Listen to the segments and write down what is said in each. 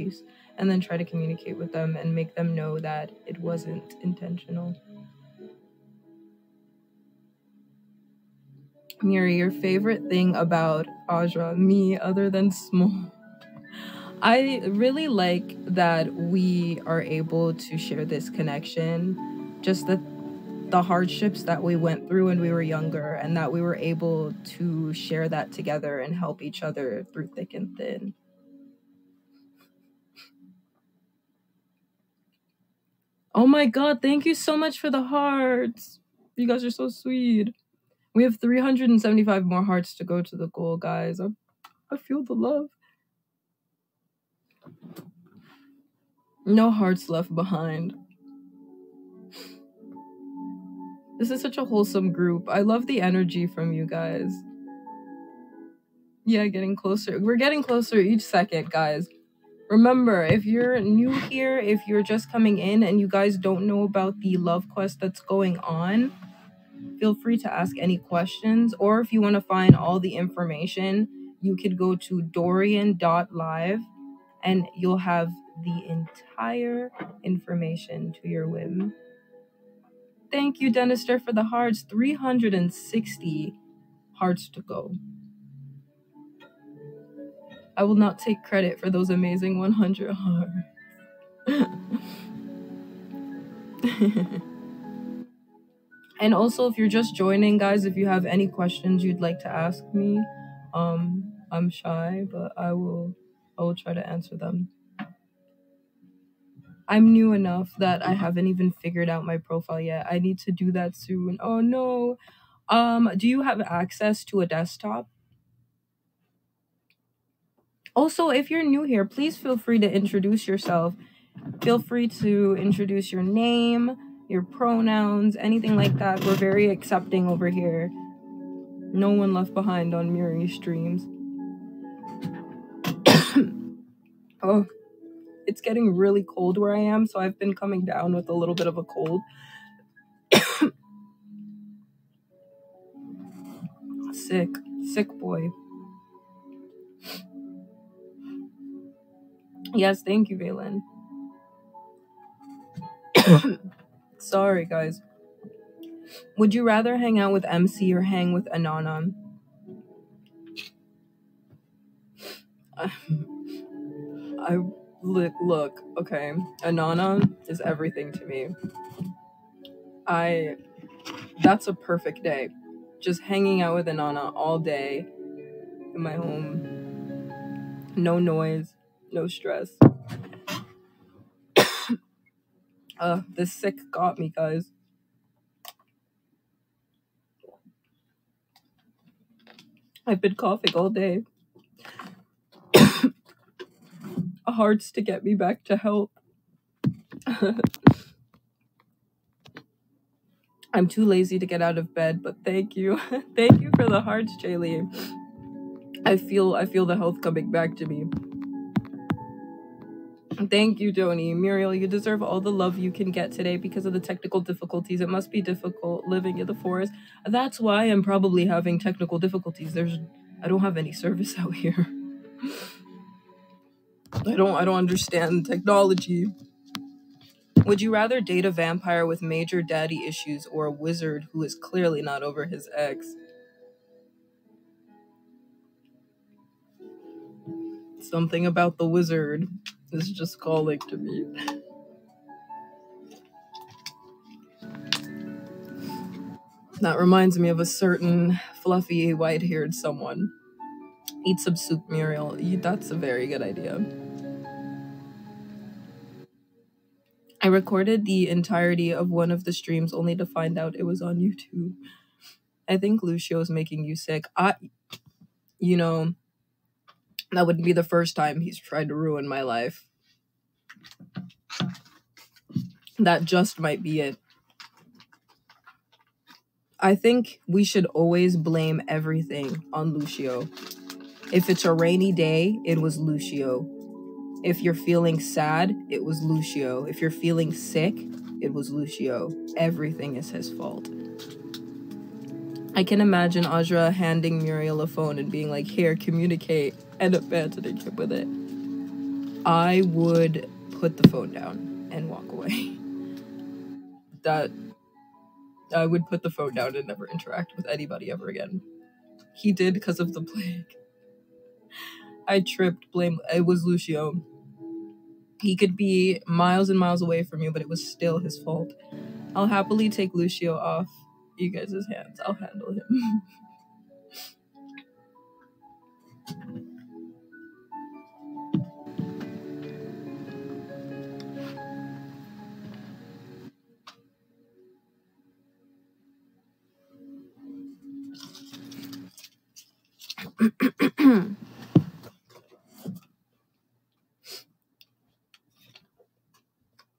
case, and then try to communicate with them and make them know that it wasn't intentional. Miri, your favorite thing about Audra, me, other than small? I really like that we are able to share this connection, just the hardships that we went through when we were younger, and that we were able to share that together and help each other through thick and thin. Oh my god, thank you so much for the hearts. You guys are so sweet. We have 375 more hearts to go to the goal, guys. I feel the love. No hearts left behind. This is such a wholesome group. I love the energy from you guys. Yeah, getting closer. We're getting closer each second, guys. Remember, if you're new here, if you're just coming in and you guys don't know about the love quest that's going on, feel free to ask any questions. Or if you want to find all the information, you could go to dorian.live and you'll have the entire information to your whim. Thank you, Denister, for the hearts. 360 hearts to go. I will not take credit for those amazing 100 hearts. And also, if you're just joining, guys, if you have any questions you'd like to ask me, I'm shy, but I will try to answer them. I'm new enough that I haven't even figured out my profile yet. I need to do that soon. Oh no. Do you have access to a desktop? Also, if you're new here, please feel free to introduce yourself. Feel free to introduce your name, your pronouns, anything like that. We're very accepting over here. No one left behind on Muri's streams. Oh, it's getting really cold where I am, so I've been coming down with a little bit of a cold. Sick boy. Yes, thank you, Valen. Sorry, guys. Would you rather hang out with MC or hang with Anana? Look, okay. Anana is everything to me. That's a perfect day. Just hanging out with Anana all day in my home. No noise, no stress. This sick got me, guys. I've been coughing all day. Hearts to get me back to health. I'm too lazy to get out of bed, but thank you. Thank you for the hearts, Jaylee. I feel the health coming back to me. Thank you, Joni. Muriel, you deserve all the love you can get today because of the technical difficulties. It must be difficult living in the forest. That's why I'm probably having technical difficulties. I don't have any service out here. I don't understand technology. Would you rather date a vampire with major daddy issues or a wizard who is clearly not over his ex? Something about the wizard is just calling to me. That reminds me of a certain fluffy, white-haired someone. Eat some soup, Muriel. That's a very good idea. I recorded the entirety of one of the streams only to find out it was on YouTube. I think Lucio's making you sick. You know, that wouldn't be the first time he's tried to ruin my life. That just might be it. I think we should always blame everything on Lucio. If it's a rainy day, it was Lucio. If you're feeling sad, it was Lucio. If you're feeling sick, it was Lucio. Everything is his fault. I can imagine Audra handing Muriel a phone and being like, here, communicate, and abandoning him with it. I would put the phone down and walk away. That I would put the phone down and never interact with anybody ever again. He did because of the plague. I tripped, blame. It was Lucio. He could be miles and miles away from you, but it was still his fault. I'll happily take Lucio off you guys' hands. I'll handle him.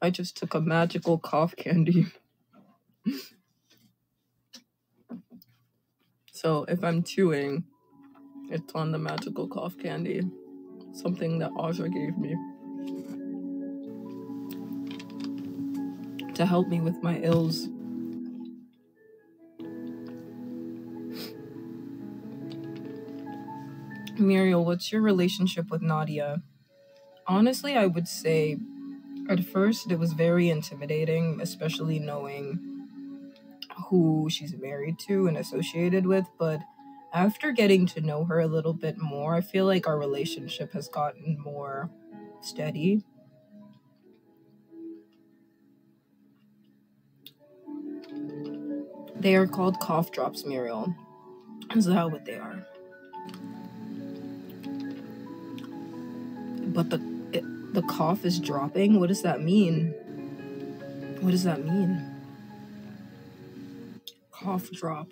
I just took a magical cough candy. So if I'm chewing, it's on the magical cough candy. Something that Aja gave me to help me with my ills. Muriel, what's your relationship with Nadia? Honestly, I would say at first it was very intimidating, especially knowing who she's married to and associated with, but after getting to know her a little bit more, I feel like our relationship has gotten more steady. They are called cough drops, Muriel. Is that what they are? But the cough is dropping? What does that mean? What does that mean? Cough drop.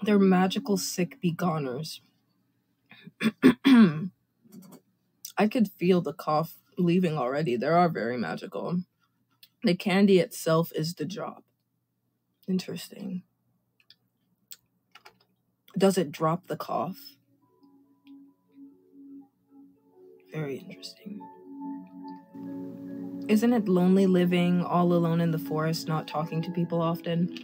They're magical sick begoners. I could feel the cough leaving already. They are very magical. The candy itself is the drop. Interesting. Does it drop the cough? Very interesting. Isn't it lonely living all alone in the forest, not talking to people often?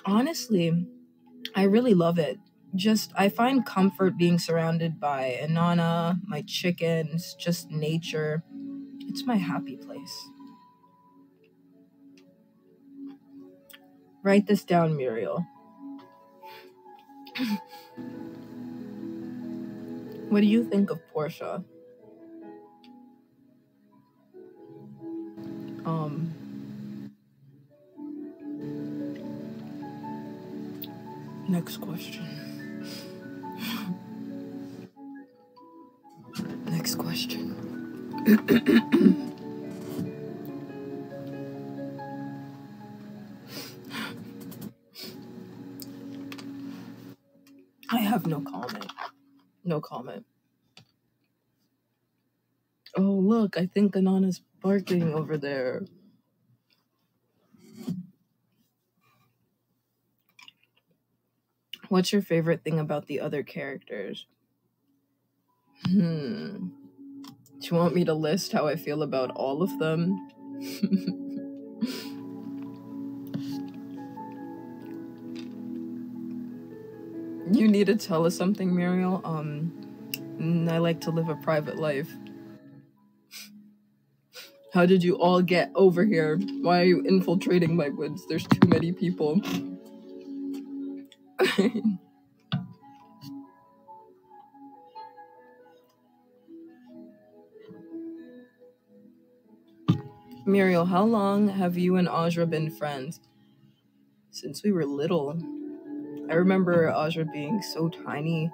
Honestly, I really love it. I find comfort being surrounded by Inanna, my chickens, just nature. It's my happy place. Write this down, Muriel. What do you think of Portia? Next question. Next question. I have no comment. No comment. Oh, look, I think Inanna's barking over there. What's your favorite thing about the other characters? Do you want me to list how I feel about all of them? You need to tell us something, Muriel. I like to live a private life. How did you all get over here? Why are you infiltrating my woods? There's too many people. Muriel, how long have you and Aja been friends? Since we were little. I remember Aja being so tiny,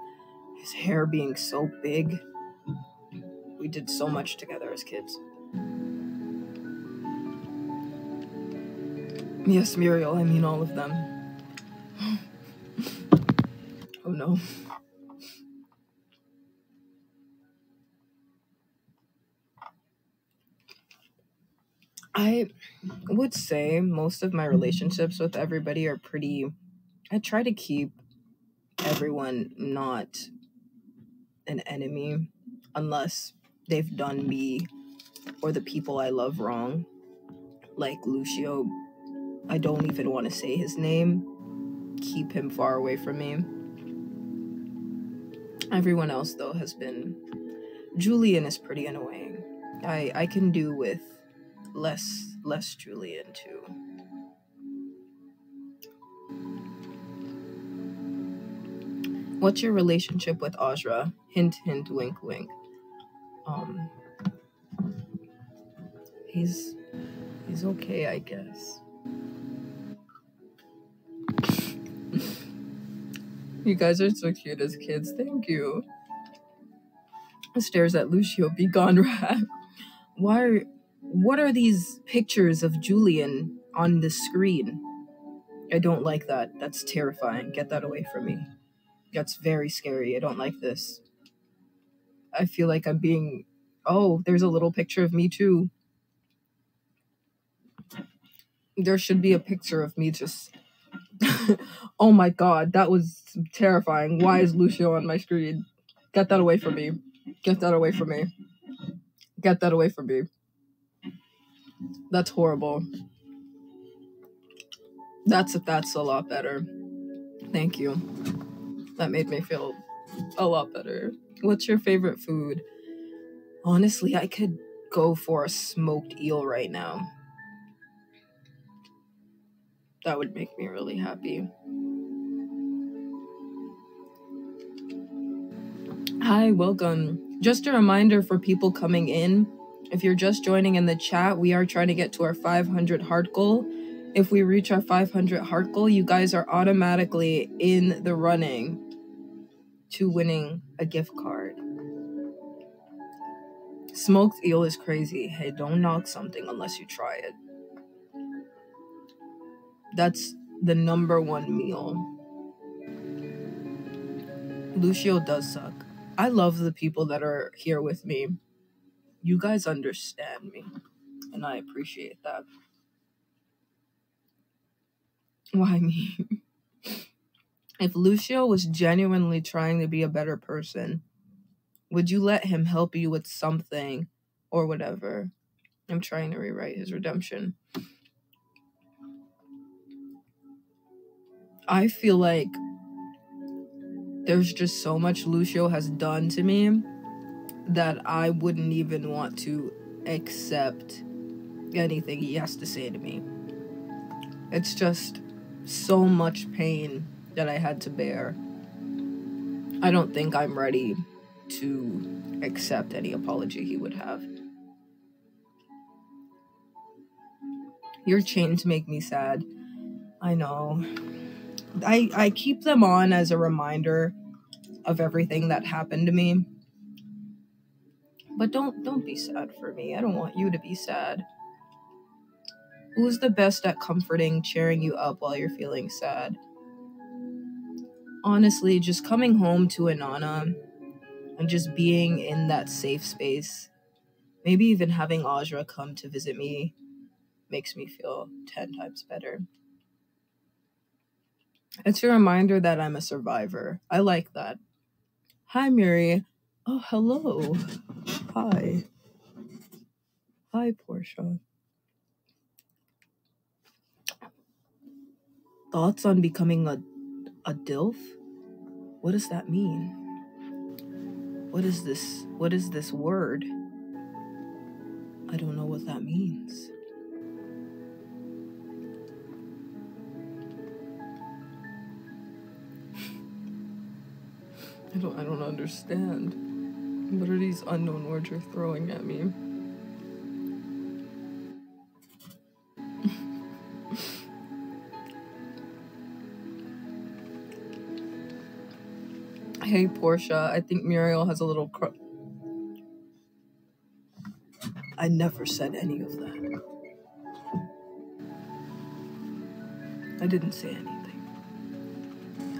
his hair being so big. We did so much together as kids. Yes, Muriel, I mean all of them. Oh no. I would say most of my relationships with everybody are I try to keep everyone not an enemy unless they've done me or the people I love wrong. Like Lucio, I don't even want to say his name. Keep him far away from me. Everyone else, though, has been... Julian is pretty annoying. I can do with less Julian, too. What's your relationship with Audra? Hint, hint, wink, wink. He's okay, I guess. You guys are so cute as kids. Thank you. Stares at Lucio. Be gone, rat. What are these pictures of Julian on the screen? I don't like that. That's terrifying. Get that away from me. That's very scary. I don't like this. I feel like I'm being... Oh, there's a little picture of me too. There should be a picture of me just... Oh my god, that was terrifying. Why is Lucio on my screen? Get that away from me. Get that away from me. Get that away from me. That's horrible. That's a lot better. Thank you. That made me feel a lot better. What's your favorite food? Honestly, I could go for a smoked eel right now. That would make me really happy. Hi, welcome. Just a reminder for people coming in, if you're just joining in the chat, we are trying to get to our 500 heart goal. If we reach our 500 heart goal, you guys are automatically in the running to winning a gift card. Smoked eel is crazy. Hey, don't knock something unless you try it. That's the #1 meal. Lucio does suck. I love the people that are here with me. You guys understand me, and I appreciate that. Why me? If Lucio was genuinely trying to be a better person, would you let him help you with something or whatever? I'm trying to rewrite his redemption. I feel like there's just so much Lucio has done to me that I wouldn't even want to accept anything he has to say to me. It's just so much pain that I had to bear. I don't think I'm ready to accept any apology he would have. Your chains make me sad. I know. I keep them on as a reminder of everything that happened to me. But don't be sad for me. I don't want you to be sad. Who's the best at comforting, cheering you up while you're feeling sad? Honestly, just coming home to Inanna and just being in that safe space, maybe even having Audra come to visit me, makes me feel 10 times better. It's a reminder that I'm a survivor. I like that. Hi, Muri. Oh, hello. Hi. Hi, Portia. Thoughts on becoming a DILF? What does that mean? What is this? What is this word? I don't know what that means. I don't understand. What are these unknown words you're throwing at me? Hey, Portia, I think Muriel has a little I never said any of that. I didn't say anything.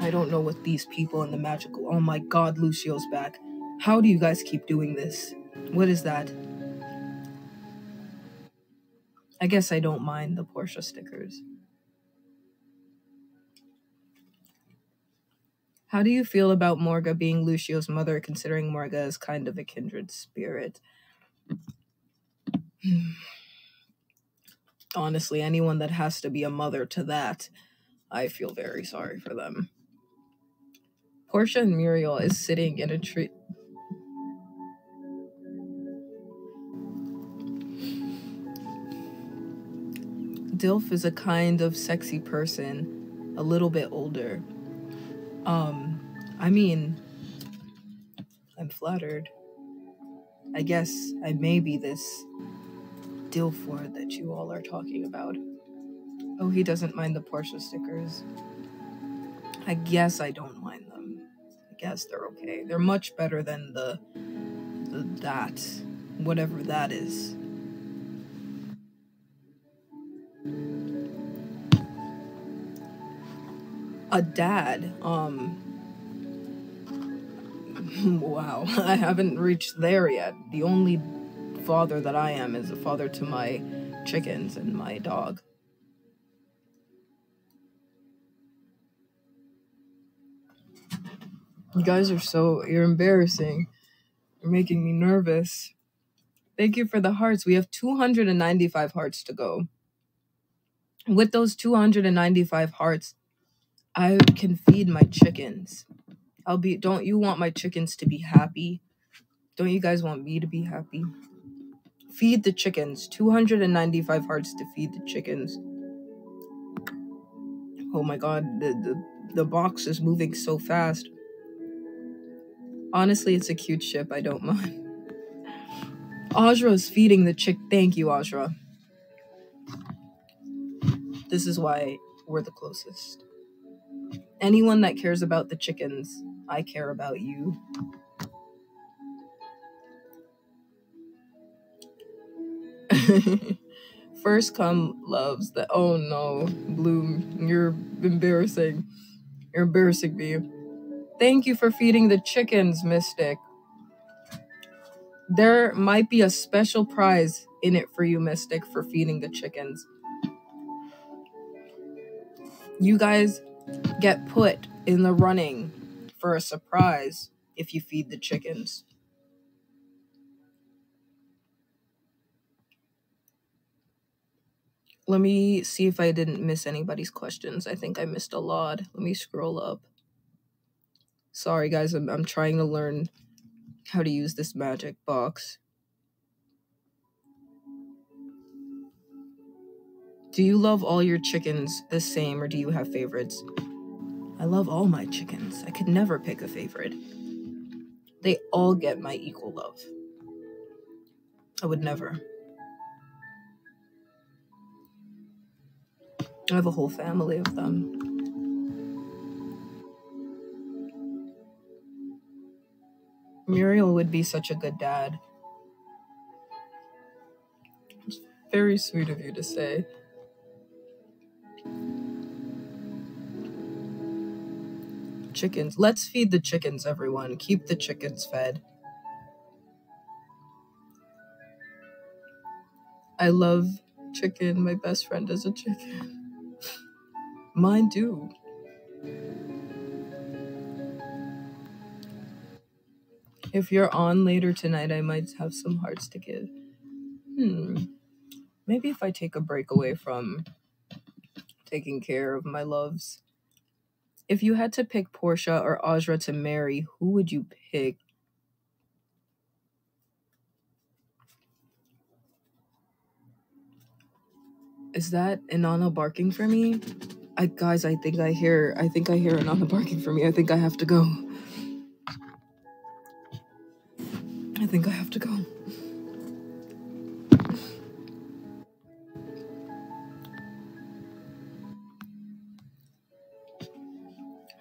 I don't know what these people in the magical... Oh my god, Lucio's back. How do you guys keep doing this? What is that? I guess I don't mind the Portia stickers. How do you feel about Morga being Lucio's mother, considering Morga is kind of a kindred spirit? Honestly, anyone that has to be a mother to that, I feel very sorry for them. Portia and Muriel is sitting in a tree. Dilf is a kind of sexy person, a little bit older. I mean, I'm flattered. I guess I may be this Dilford that you all are talking about. Oh, he doesn't mind the Portia stickers. I guess I don't mind them. I guess they're okay. They're much better than the that, whatever that is. A dad, wow, I haven't reached there yet. The only father that I am is a father to my chickens and my dog. You guys are you're embarrassing. You're making me nervous. Thank you for the hearts. We have 295 hearts to go. With those 295 hearts, I can feed my chickens. Don't you want my chickens to be happy? Don't you guys want me to be happy? Feed the chickens. 295 hearts to feed the chickens. Oh my god, the box is moving so fast. Honestly, it's a cute ship. I don't mind. Audra is feeding the chick. Thank you, Audra. This is why we're the closest. Anyone that cares about the chickens, I care about you. First come loves the. Oh no, Bloom, you're embarrassing. You're embarrassing me. Thank you for feeding the chickens, Mystic. There might be a special prize in it for you, Mystic, for feeding the chickens. You guys get put in the running for a surprise if you feed the chickens. Let me see if I didn't miss anybody's questions. I think I missed a lot. Let me scroll up. Sorry, guys. I'm trying to learn how to use this magic box. Do you love all your chickens the same, or do you have favorites? I love all my chickens. I could never pick a favorite. They all get my equal love. I would never. I have a whole family of them. Muriel would be such a good dad. It's very sweet of you to say. Chickens. Let's feed the chickens, everyone. Keep the chickens fed. I love chicken. My best friend is a chicken. Mine too. If you're on later tonight, I might have some hearts to give. Maybe if I take a break away from taking care of my loves. If you had to pick Portia or Audra to marry, who would you pick? Is that Inanna barking for me? Guys, I think I hear Inanna barking for me. I think I have to go. I think I have to go.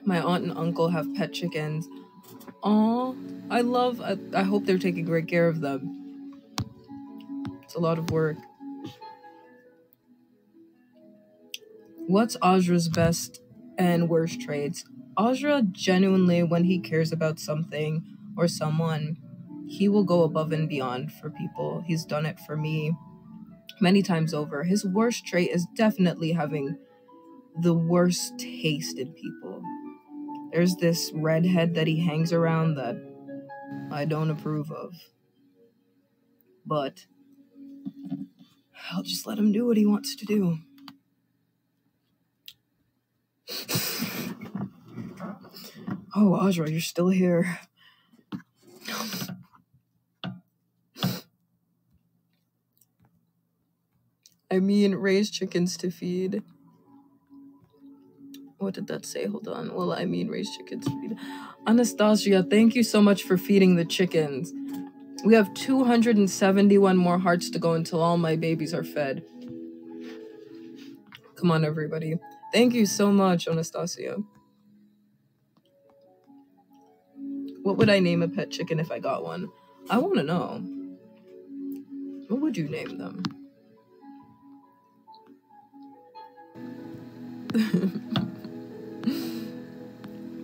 My aunt and uncle have pet chickens. Aw, I hope they're taking great care of them. It's a lot of work. What's Audra's best and worst traits? Audra genuinely, when he cares about something or someone, he will go above and beyond for people. He's done it for me many times over. His worst trait is definitely having the worst taste in people. There's this redhead that he hangs around that I don't approve of. But I'll just let him do what he wants to do. Oh, Audra, you're still here. I mean, raise chickens to feed. What did that say? Hold on. Well, I mean, raise chickens to feed. Anastasia, thank you so much for feeding the chickens. We have 271 more hearts to go until all my babies are fed. Come on, everybody. Thank you so much, Anastasia. What would I name a pet chicken if I got one? I want to know. What would you name them?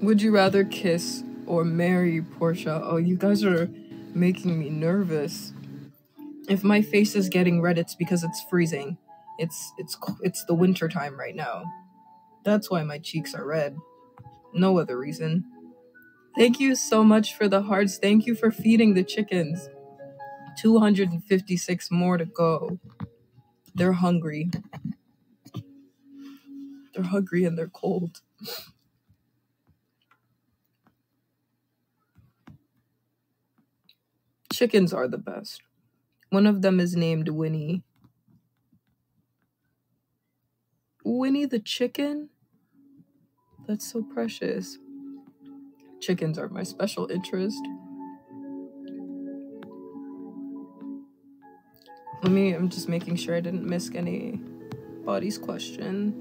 Would you rather kiss or marry, Portia? Oh, you guys are making me nervous. If my face is getting red, it's because it's freezing. It's the winter time right now. That's why my cheeks are red. No other reason. Thank you so much for the hearts. Thank you for feeding the chickens. 256 more to go. They're hungry. They're hungry and they're cold. Chickens are the best. One of them is named Winnie. Winnie the chicken? That's so precious. Chickens are my special interest. I'm just making sure I didn't miss anybody's question.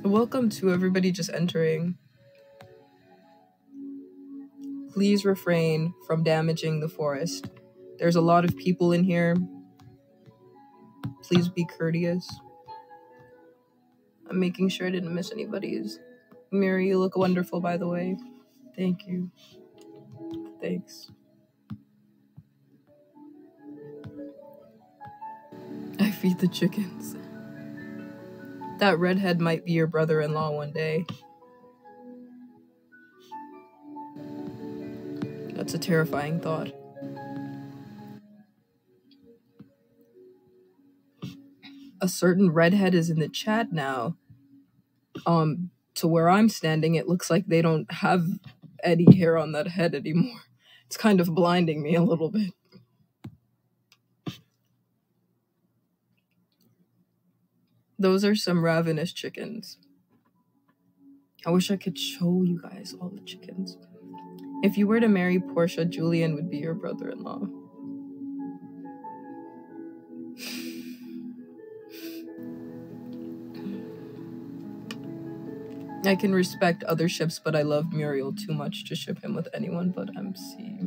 Welcome to everybody just entering. Please refrain from damaging the forest. There's a lot of people in here. Please be courteous. I'm making sure I didn't miss anybody's. Mary, you look wonderful, by the way. Thank you. Thanks. I feed the chickens. That redhead might be your brother-in-law one day. That's a terrifying thought. A certain redhead is in the chat now. To where I'm standing, it looks like they don't have any hair on that head anymore. It's kind of blinding me a little bit. Those are some ravenous chickens. I wish I could show you guys all the chickens. If you were to marry Portia, Julian would be your brother-in-law. I can respect other ships, but I love Muriel too much to ship him with anyone but MC.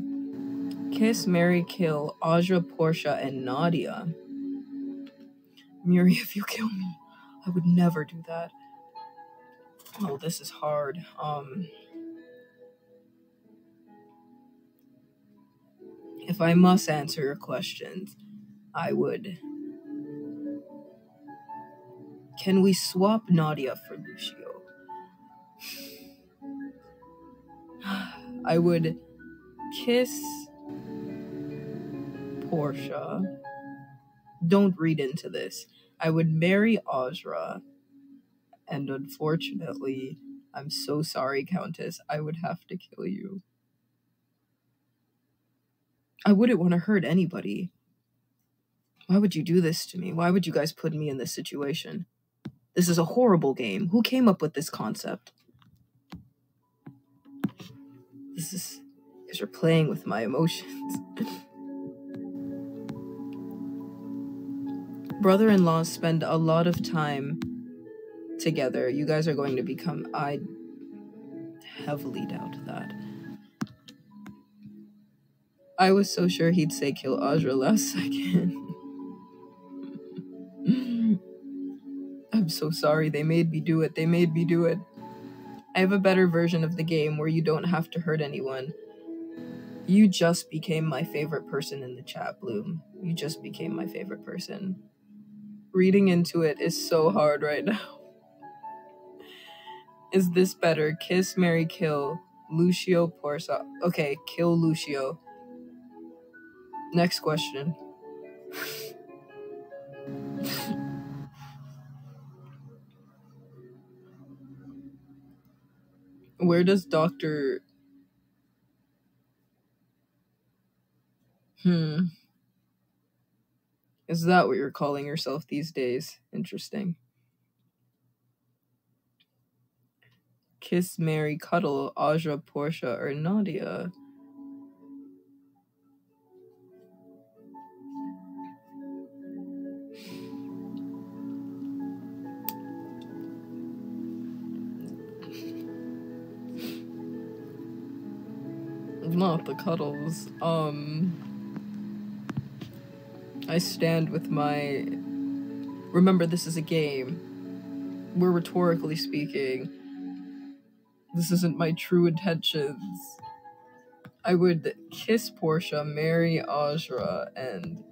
Kiss, marry, kill Audra, Portia, and Nadia. Muriel, if you kill me, I would never do that. Oh, this is hard. If I must answer your questions, I would. Can we swap Nadia for Lucio? I would kiss Portia. Don't read into this. I would marry Audra. And unfortunately, I'm so sorry, Countess, I would have to kill you. I wouldn't want to hurt anybody. Why would you do this to me? Why would you guys put me in this situation? This is a horrible game. Who came up with this concept? Because you're playing with my emotions. Brother-in-laws spend a lot of time together. You guys are going to become... I heavily doubt that. I was so sure he'd say kill Audra last second. I'm so sorry. They made me do it. They made me do it. I have a better version of the game where you don't have to hurt anyone. You just became my favorite person in the chat, Bloom. You just became my favorite person. Reading into it is so hard right now. Is this better? Kiss, marry, kill. Lucio, Portia. Okay, kill Lucio. Next question. Where does Dr. Is that what you're calling yourself these days? Interesting. Kiss, marry, cuddle, Aja, Portia, or Nadia? Not the cuddles. I stand with my... Remember, this is a game. We're rhetorically speaking. This isn't my true intentions. I would kiss Portia, marry Aja, and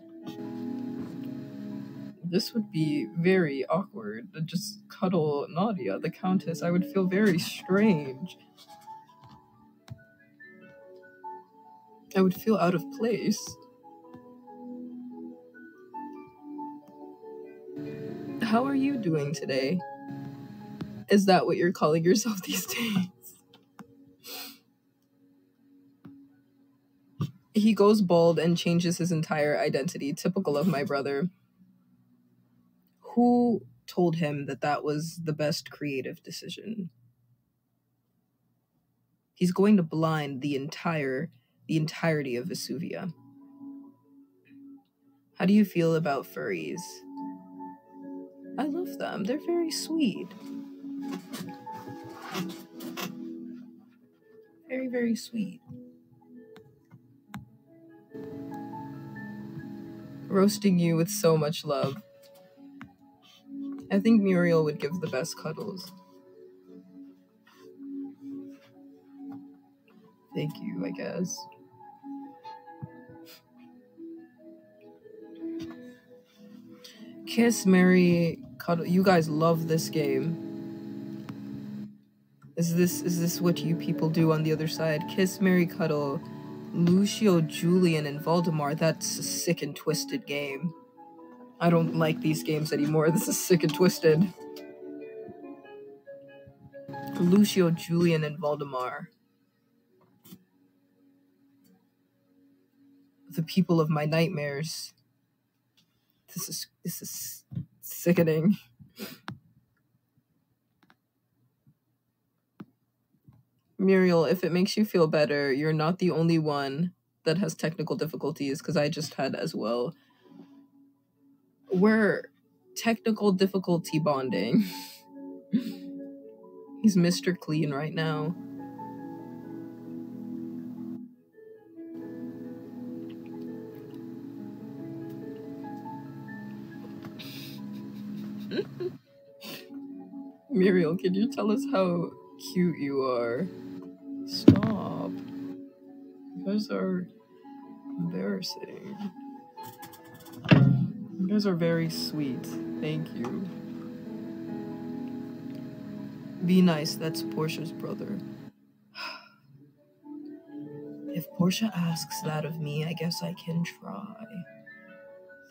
this would be very awkward. To just cuddle Nadia, the Countess. I would feel very strange. I would feel out of place. How are you doing today? Is that what you're calling yourself these days? He goes bald and changes his entire identity, typical of my brother. Who told him that that was the best creative decision? He's going to blind the entirety of Vesuvia. How do you feel about furries? I love them. They're very sweet. Very, very sweet. Roasting you with so much love. I think Muriel would give the best cuddles. Thank you, I guess. Kiss, marry, cuddle. You guys love this game. Is this what you people do on the other side? Kiss, marry, cuddle. Lucio, Julian, and Valdemar. That's a sick and twisted game. I don't like these games anymore. This is sick and twisted. Lucio, Julian, and Valdemar. The people of my nightmares. This is sickening. Muriel, if it makes you feel better, you're not the only one that has technical difficulties, because I just had as well. We're technical difficulty bonding. He's Mr. Clean right now. Muriel, can you tell us how cute you are? Stop. You guys are embarrassing. You guys are very sweet. Thank you. Be nice, that's Portia's brother. If Portia asks that of me, I guess I can try.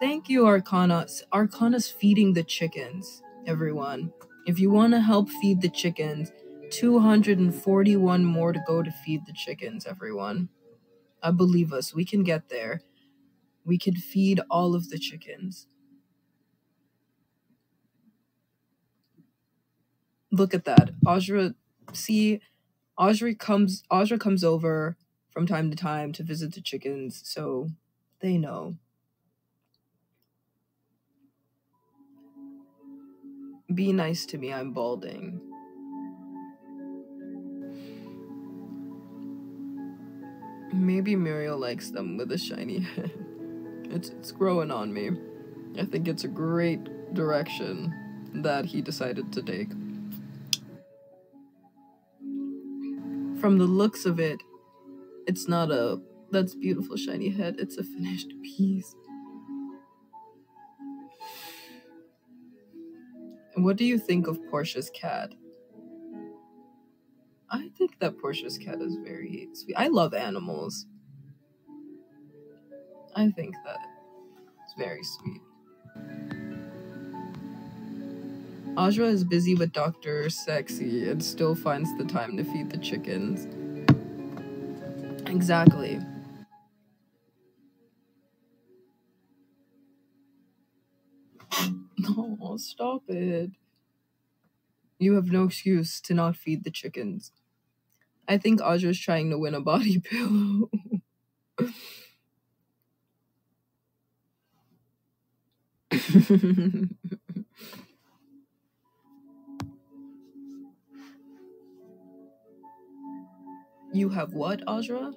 Thank you, Arcana. Arcana's feeding the chickens, everyone. If you want to help feed the chickens, 241 more to go to feed the chickens, everyone. Believe us, we can get there. We can feed all of the chickens. Look at that. Aja comes over from time to time to visit the chickens, so they know. Be nice to me, I'm balding. Maybe Muriel likes them with a shiny head. It's growing on me. I think it's a great direction that he decided to take. From the looks of it, it's not that's beautiful shiny head, it's a finished piece. What do you think of Portia's cat? I think that Portia's cat is very sweet. I love animals. I think that it's very sweet. Audra is busy with Dr. Sexy and still finds the time to feed the chickens. Exactly. No, stop it. You have no excuse to not feed the chickens. I think Audra's trying to win a body pillow. You have what, Audra?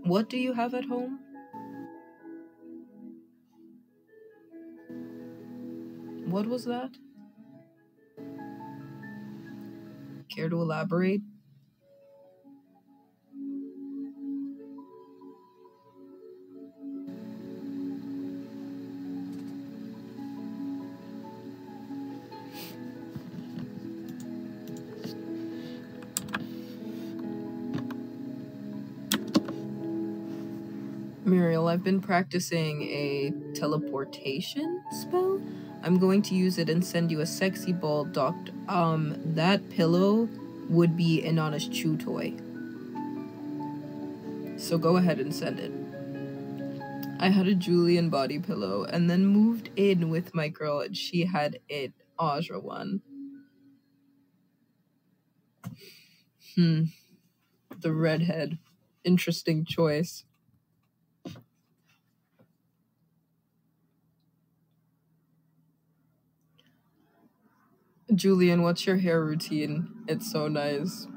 What do you have at home? What was that? Care to elaborate? Muriel, I've been practicing a teleportation spell. I'm going to use it and send you a sexy ball, doctor. That pillow would be an honest chew toy. So go ahead and send it. I had a Julian body pillow and then moved in with my girl and she had it, Audra one. The redhead. Interesting choice. Julian, what's your hair routine? It's so nice.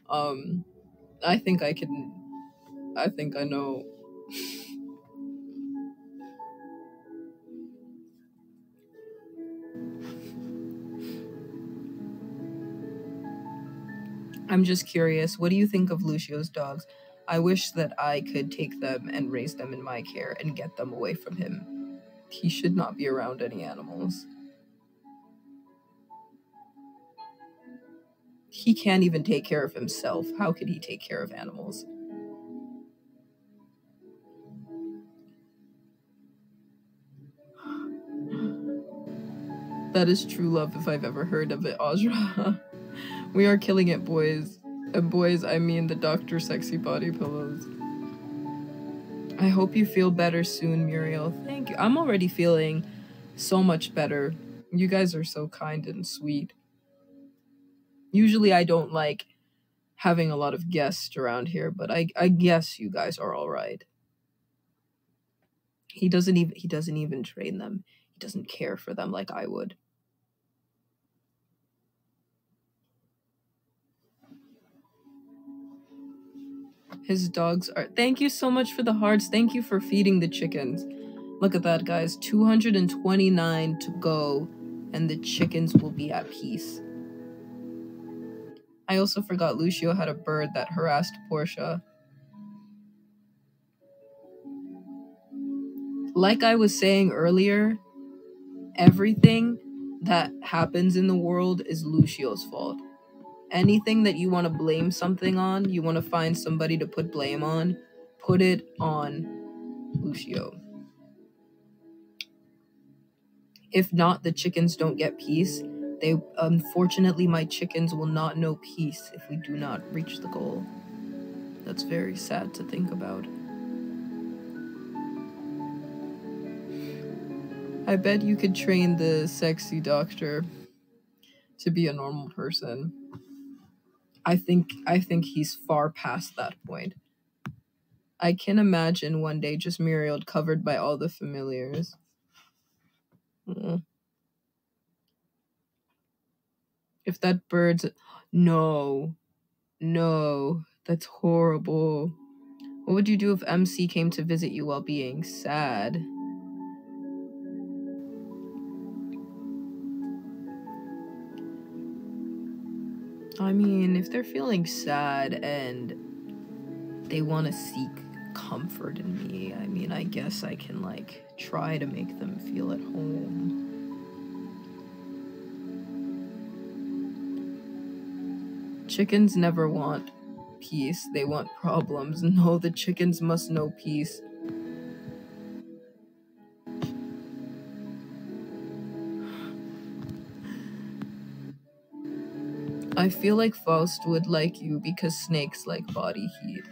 I think I know. I'm just curious, what do you think of Lucio's dogs? I wish that I could take them and raise them in my care and get them away from him. He should not be around any animals. He can't even take care of himself. How could he take care of animals? That is true love if I've ever heard of it, Audra. We are killing it, boys. And boys, I mean the Dr. Sexy body pillows. I hope you feel better soon, Muriel. Thank you. I'm already feeling so much better. You guys are so kind and sweet. Usually I don't like having a lot of guests around here, but I guess you guys are all right. He doesn't even train them. He doesn't care for them like I would. His dogs are... Thank you so much for the hearts. Thank you for feeding the chickens. Look at that, guys. 229 to go, and the chickens will be at peace. I also forgot Lucio had a bird that harassed Portia. Like I was saying earlier, everything that happens in the world is Lucio's fault. Anything that you want to blame something on, you want to find somebody to put blame on, put it on Lucio. If not, the chickens don't get peace. Unfortunately, my chickens will not know peace if we do not reach the goal. That's very sad to think about. I bet you could train the sexy doctor to be a normal person. I think he's far past that point. I can imagine one day just Muriel covered by all the familiars. If that bird's... No, that's horrible. What would you do if MC came to visit you while being sad? I mean, if they're feeling sad and they want to seek comfort in me, I mean, I guess I can, like, try to make them feel at home. Chickens never want peace. They want problems. No, the chickens must know peace. I feel like Faust would like you because snakes like body heat.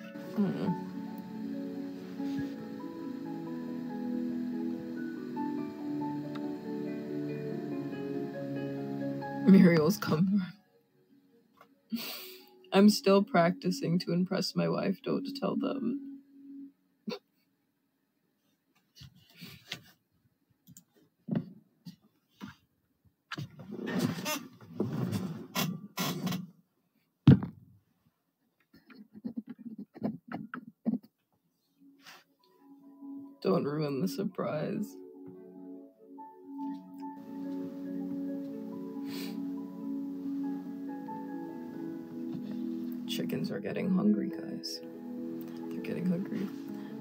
Muriel's comfort. I'm still practicing to impress my wife. Don't tell them. Don't ruin the surprise. Chickens are getting hungry, guys. They're getting hungry.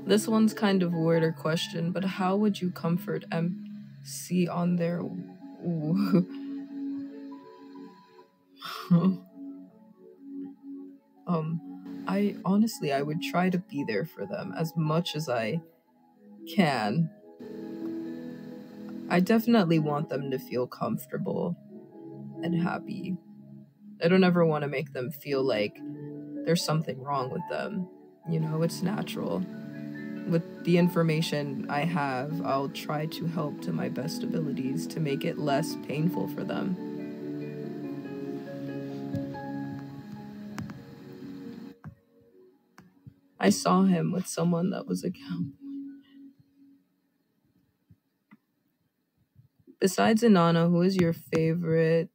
This one's kind of a weirder question, but how would you comfort MC on their... I would try to be there for them as much as I can. I definitely want them to feel comfortable and happy. I don't ever want to make them feel like there's something wrong with them. You know, it's natural. With the information I have, I'll try to help to my best abilities to make it less painful for them. I saw him with someone that was a cowboy. Besides Inanna, who is your favorite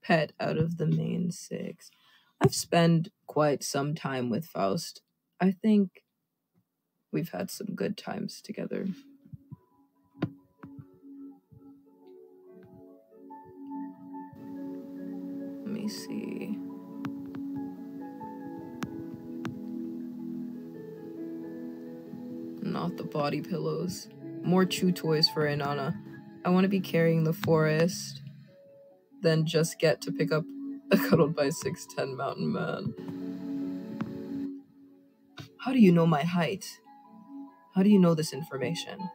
pet out of the main 6? I've spent quite some time with Faust. I think we've had some good times together. Let me see. Not the body pillows. More chew toys for Inanna. I want to be carrying the forest, then just get to pick up a cuddled by 6'10" mountain man. How do you know my height? How do you know this information?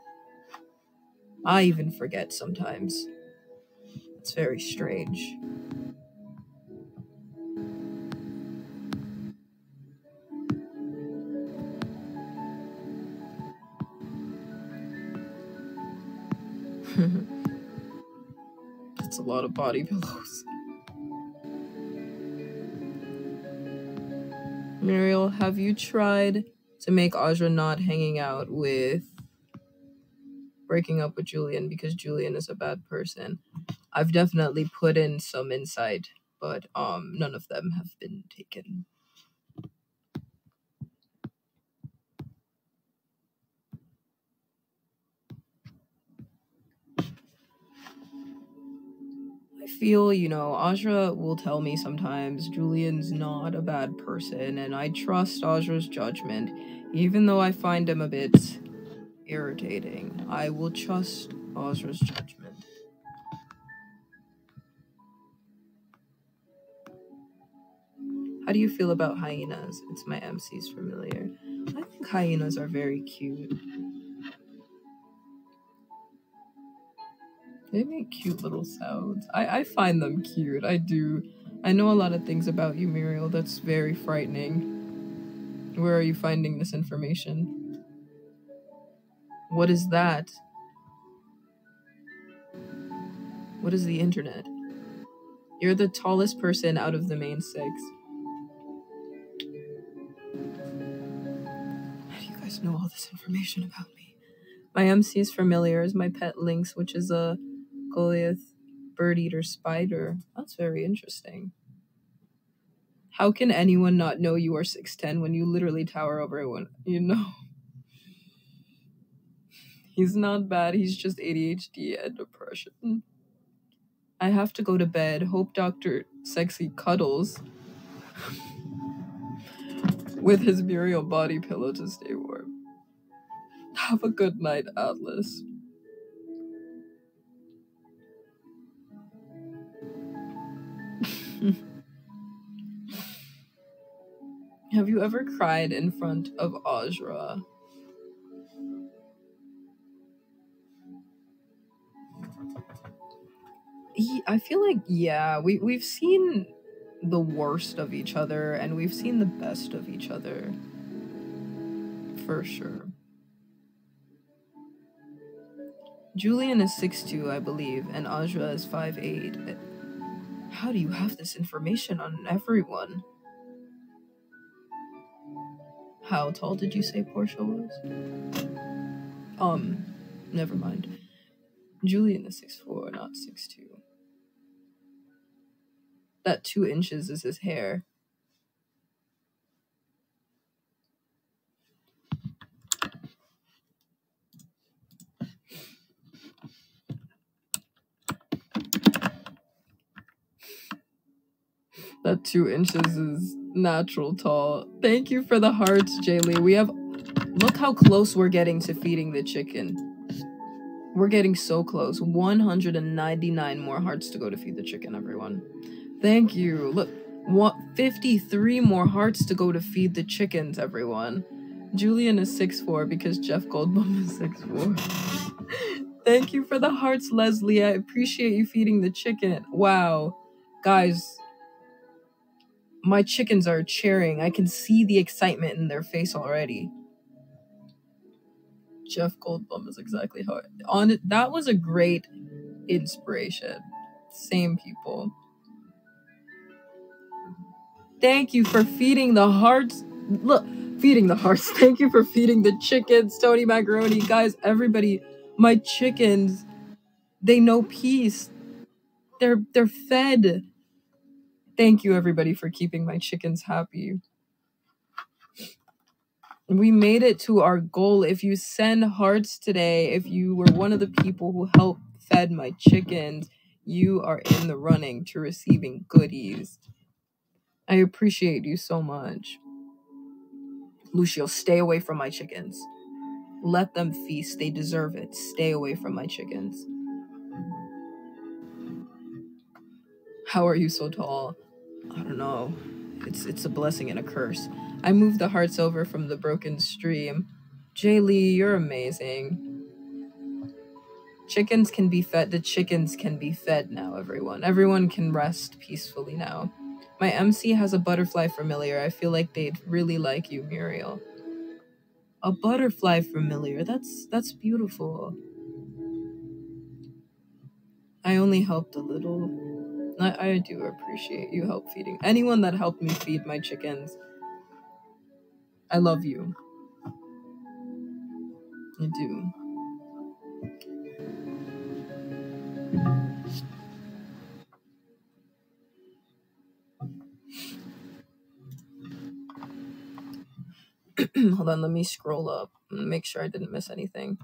I even forget sometimes. It's very strange. That's a lot of body pillows. Muriel, have you tried to make Audra not hanging out with breaking up with Julian because Julian is a bad person? I've definitely put in some insight, but none of them have been taken. I feel, Audra will tell me sometimes Julian's not a bad person, and I trust Audra's judgment, even though I find him a bit irritating. I will trust Audra's judgment. How do you feel about hyenas? It's my MC's familiar. I think hyenas are very cute. They make cute little sounds. I find them cute. I do. I know a lot of things about you, Muriel. That's very frightening. Where are you finding this information? What is that? What is the internet? You're the tallest person out of the main 6. How do you guys know all this information about me? My MC is familiar as my pet lynx, which is a Goliath bird-eater spider. That's very interesting. How can anyone not know you are 6'10" when you literally tower over everyone? He's not bad, he's just ADHD and depression. I have to go to bed. Hope Dr. Sexy cuddles with his Muriel body pillow to stay warm. Have a good night, Atlas. Have you ever cried in front of Audra? I feel like, yeah, we've seen the worst of each other, and we've seen the best of each other. For sure. Julian is 6'2", I believe, and Aja is 5'8". How do you have this information on everyone? How tall did you say Portia was? Never mind. Julian is 6'4", not 6'2". That 2 inches is his hair. That 2 inches is natural tall. Thank you for the hearts, Jaylee. We have... Look how close we're getting to feeding the chicken. We're getting so close. 199 more hearts to go to feed the chicken, everyone. Thank you. Look, 53 more hearts to go to feed the chickens, everyone. Julian is 6'4" because Jeff Goldblum is 6'4". Thank you for the hearts, Leslie. I appreciate you feeding the chicken. Wow. Guys, my chickens are cheering. I can see the excitement in their face already. Jeff Goldblum is exactly how that was a great inspiration. Same people. Thank you for feeding the hearts. Look, feeding the hearts. Thank you for feeding the chickens, Tony Macaroni. Guys, everybody, my chickens, they know peace. They're fed. Thank you, everybody, for keeping my chickens happy. We made it to our goal. If you send hearts today, if you were one of the people who helped fed my chickens, you are in the running to receiving goodies. I appreciate you so much. Lucio, stay away from my chickens. Let them feast. They deserve it. Stay away from my chickens. How are you so tall? I don't know. It's a blessing and a curse. I moved the hearts over from the broken stream. Jaylee, you're amazing. Chickens can be fed. The chickens can be fed now, everyone. Everyone can rest peacefully now. My MC has a butterfly familiar. I feel like they'd really like you, Muriel. A butterfly familiar. That's beautiful. I only helped a little. I do appreciate you help feeding. Anyone that helped me feed my chickens. I love you. I do. Hold on, let me scroll up and make sure I didn't miss anything.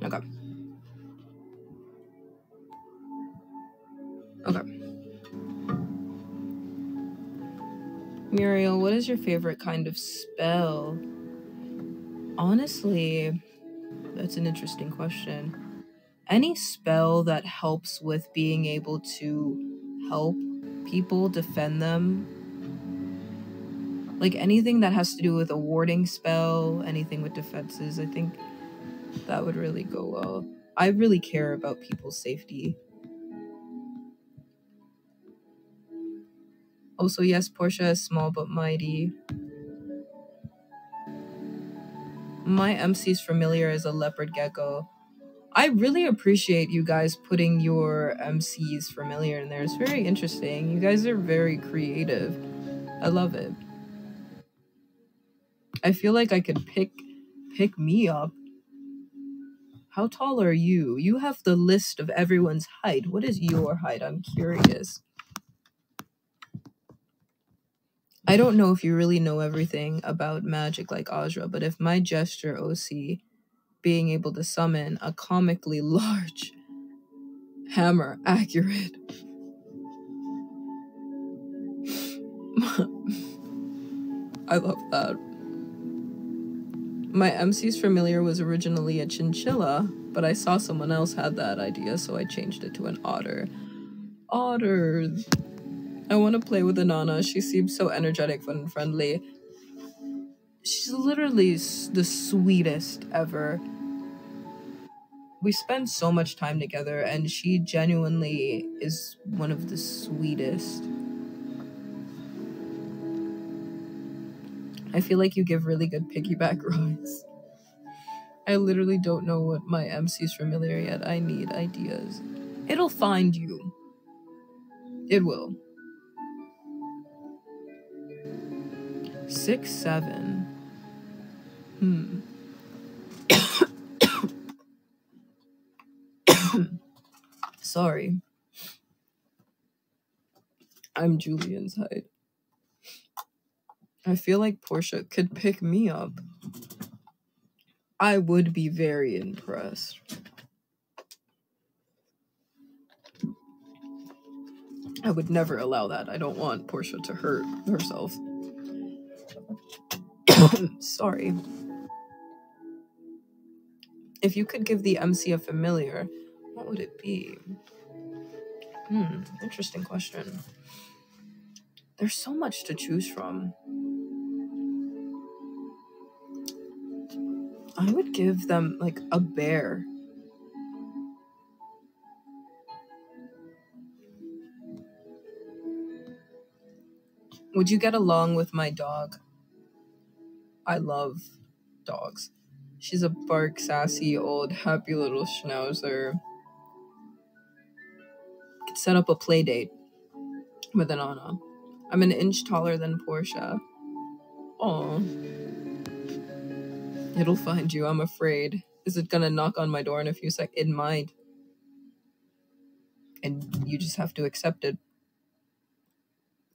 Okay. Muriel, what is your favorite kind of spell? Honestly, that's an interesting question. Any spell that helps with being able to help people, defend them. Like anything that has to do with a warding spell, anything with defenses, I think that would really go well. I really care about people's safety. Also, yes, Portia is small but mighty. My MC's familiar as a leopard gecko. I really appreciate you guys putting your MC's familiar in there. It's very interesting. You guys are very creative. I love it. I feel like I could pick me up. How tall are you? You have the list of everyone's height. What is your height? I'm curious. I don't know if you really know everything about magic like Aja, but if my gesture OC being able to summon a comically large hammer accurate. I love that. My MC's familiar was originally a chinchilla, but I saw someone else had that idea, so I changed it to an otter. Otters. I want to play with Anana. She seems so energetic and friendly. She's literally the sweetest ever. We spend so much time together, and she genuinely is one of the sweetest. I feel like you give really good piggyback rides. I literally don't know what my MC's familiar yet. I need ideas. It'll find you. It will. 6, 7. Sorry. I'm Julian's height. I feel like Portia could pick me up. I would be very impressed. I would never allow that. I don't want Portia to hurt herself. Sorry. If you could give the MC a familiar, what would it be? Interesting question. There's so much to choose from. I would give them, like, a bear. Would you get along with my dog? I love dogs. She's a bark, sassy, old, happy little schnauzer. Could set up a play date with an Anna. I'm an inch taller than Portia. Aw. It'll find you, I'm afraid. Is it gonna knock on my door in a few seconds? It might. And you just have to accept it.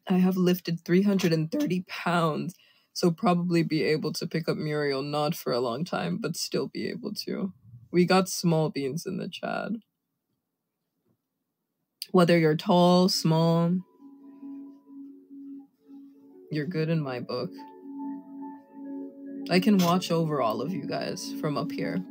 I have lifted 330 pounds, so probably be able to pick up Muriel, not for a long time, but still be able to. We got small beans in the chat. Whether you're tall, small, you're good in my book. I can watch over all of you guys from up here.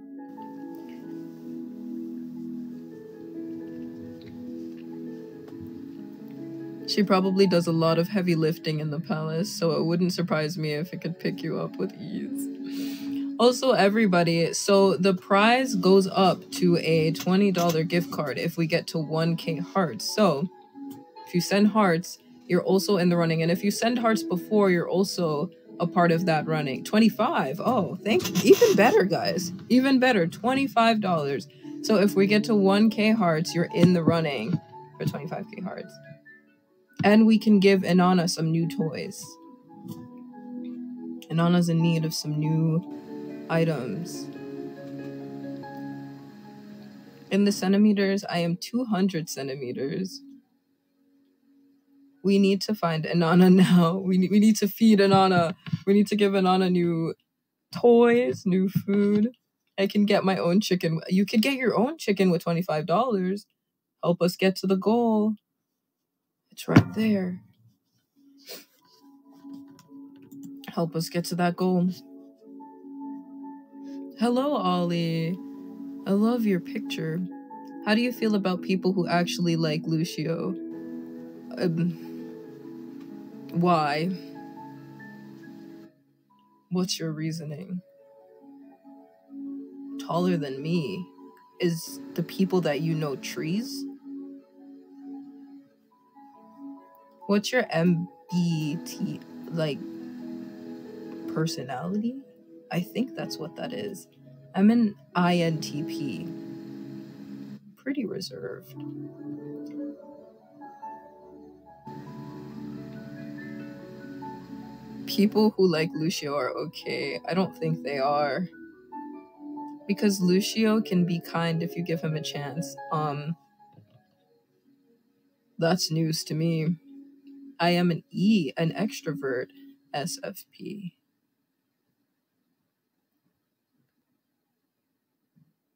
She probably does a lot of heavy lifting in the palace, so it wouldn't surprise me if it could pick you up with ease. Also, everybody, so the prize goes up to a $20 gift card if we get to 1K hearts. So if you send hearts, you're also in the running. And if you send hearts before, you're also a part of that running. 25. Oh, thank you. Even better, guys. Even better. $25. So if we get to 1K hearts, you're in the running for 25K hearts. And we can give Inanna some new toys. Inanna's in need of some new items. In the centimeters, I am 200 centimeters. We need to find Inanna now. We need to feed Inanna. We need to give Inanna new toys, new food. I can get my own chicken. You could get your own chicken with $25. Help us get to the goal. It's right there. Help us get to that goal. Hello, Ollie. I love your picture. How do you feel about people who actually like Lucio? Why? What's your reasoning? Taller than me? Is the people that you know trees? What's your MBT, like, personality? I think that's what that is. I'm an INTP. Pretty reserved. People who like Lucio are okay. I don't think they are. Because Lucio can be kind if you give him a chance. That's news to me. I am an E, an extrovert, SFP.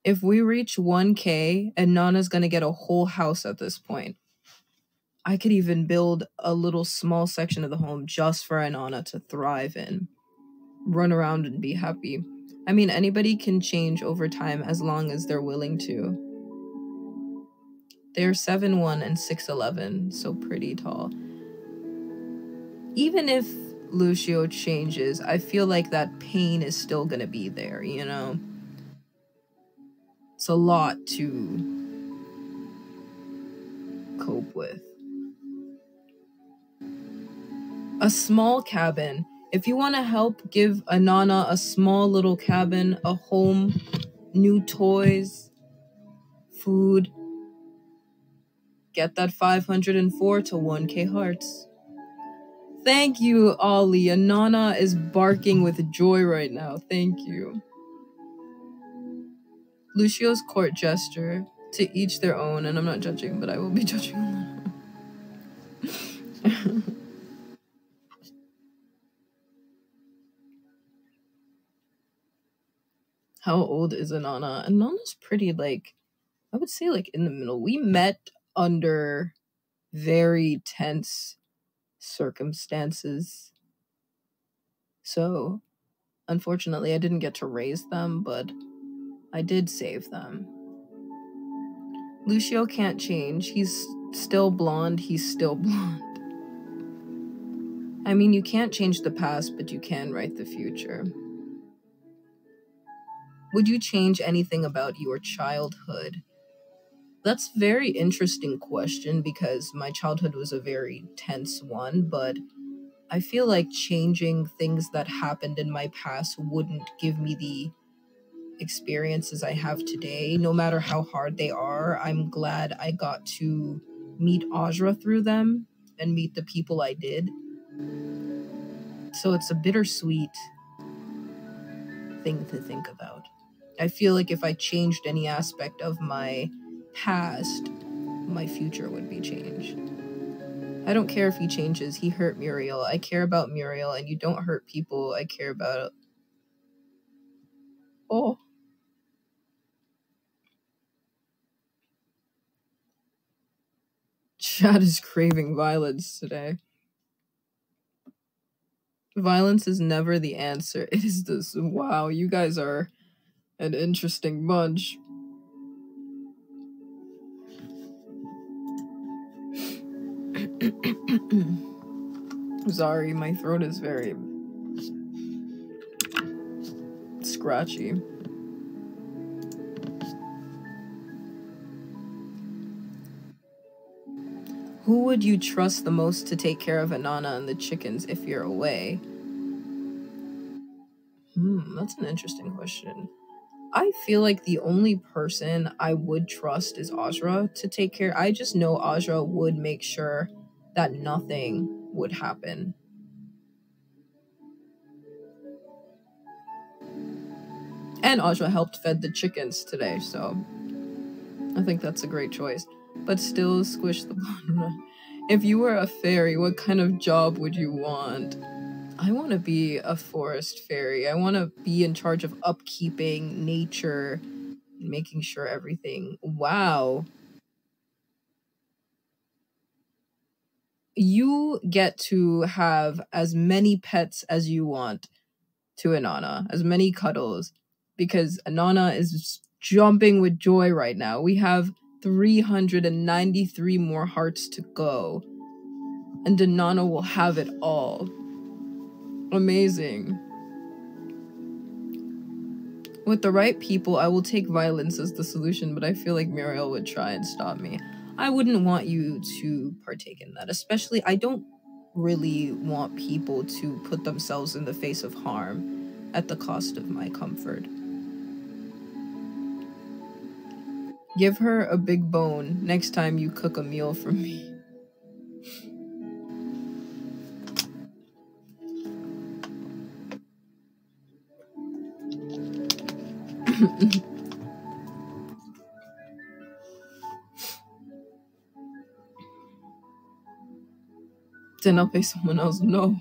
If we reach 1K, and Nana's gonna get a whole house at this point. I could even build a little small section of the home just for Inanna to thrive in. Run around and be happy. I mean, anybody can change over time as long as they're willing to. They're 7'1" and 6'11", so pretty tall. Even if Lucio changes, I feel like that pain is still gonna be there, you know? It's a lot to cope with. A small cabin. If you want to help give Anana a small little cabin, a home, new toys, food, get that 504 to 1k hearts. Thank you, Ollie. Anana is barking with joy right now. Thank you. Lucio's court gesture. To each their own, and I'm not judging, but I will be judging Anana. How old is Anana? Anana's pretty, like, I would say, like, in the middle. We met under very tense circumstances. So, unfortunately, I didn't get to raise them, but I did save them. Lucio can't change. He's still blonde. He's still blonde. I mean, you can't change the past, but you can write the future. Would you change anything about your childhood? That's a very interesting question because my childhood was a very tense one, but I feel like changing things that happened in my past wouldn't give me the experiences I have today. No matter how hard they are, I'm glad I got to meet Audra through them and meet the people I did. So it's a bittersweet thing to think about. I feel like if I changed any aspect of my past, my future would be changed. I don't care if he changes. He hurt Muriel. I care about Muriel, and you don't hurt people I care about. Oh. Chad is craving violence today. Violence is never the answer. It is this. Wow, you guys are an interesting bunch. Sorry, my throat is very scratchy. Who would you trust the most to take care of Anana and the chickens if you're away? That's an interesting question. I feel like the only person I would trust is Audra to take care. I just know Audra would make sure that nothing would happen. And Audra helped fed the chickens today, so I think that's a great choice. But still squish the blonde. If you were a fairy, what kind of job would you want? I want to be a forest fairy. I want to be in charge of upkeeping nature, making sure everything. Wow. You get to have as many pets as you want to Anana, as many cuddles, because Anana is jumping with joy right now. We have 393 more hearts to go, and Anana will have it all. Amazing. With the right people, I will take violence as the solution, but I feel like Muriel would try and stop me. I wouldn't want you to partake in that, especially I don't really want people to put themselves in the face of harm at the cost of my comfort. Give her a big bone next time you cook a meal for me. Then I'll pay someone else. No.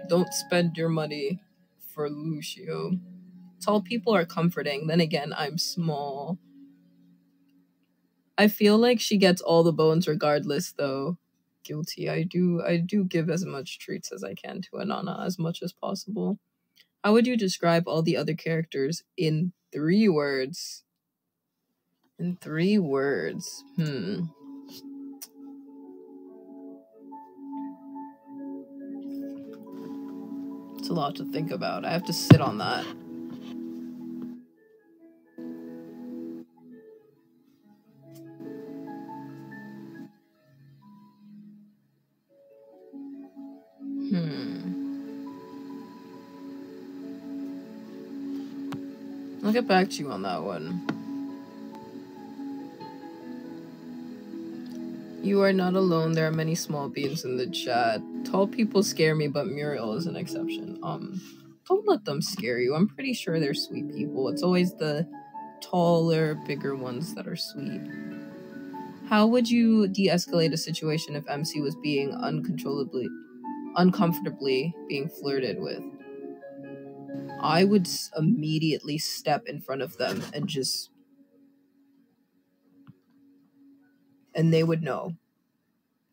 Don't spend your money for Lucio. Tall people are comforting. Then again, I'm small. I feel like she gets all the bones regardless, though. Guilty. I do give as much treats as I can to Anana, as much as possible. How would you describe all the other characters in 3 words? In 3 words. a lot to think about. I have to sit on that. I'll get back to you on that one. You are not alone. There are many small beings in the chat. Tall people scare me, but Muriel is an exception. Don't let them scare you. I'm pretty sure they're sweet people. It's always the taller, bigger ones that are sweet. How would you de-escalate a situation if MC was being uncomfortably being flirted with? I would immediately step in front of them and they would know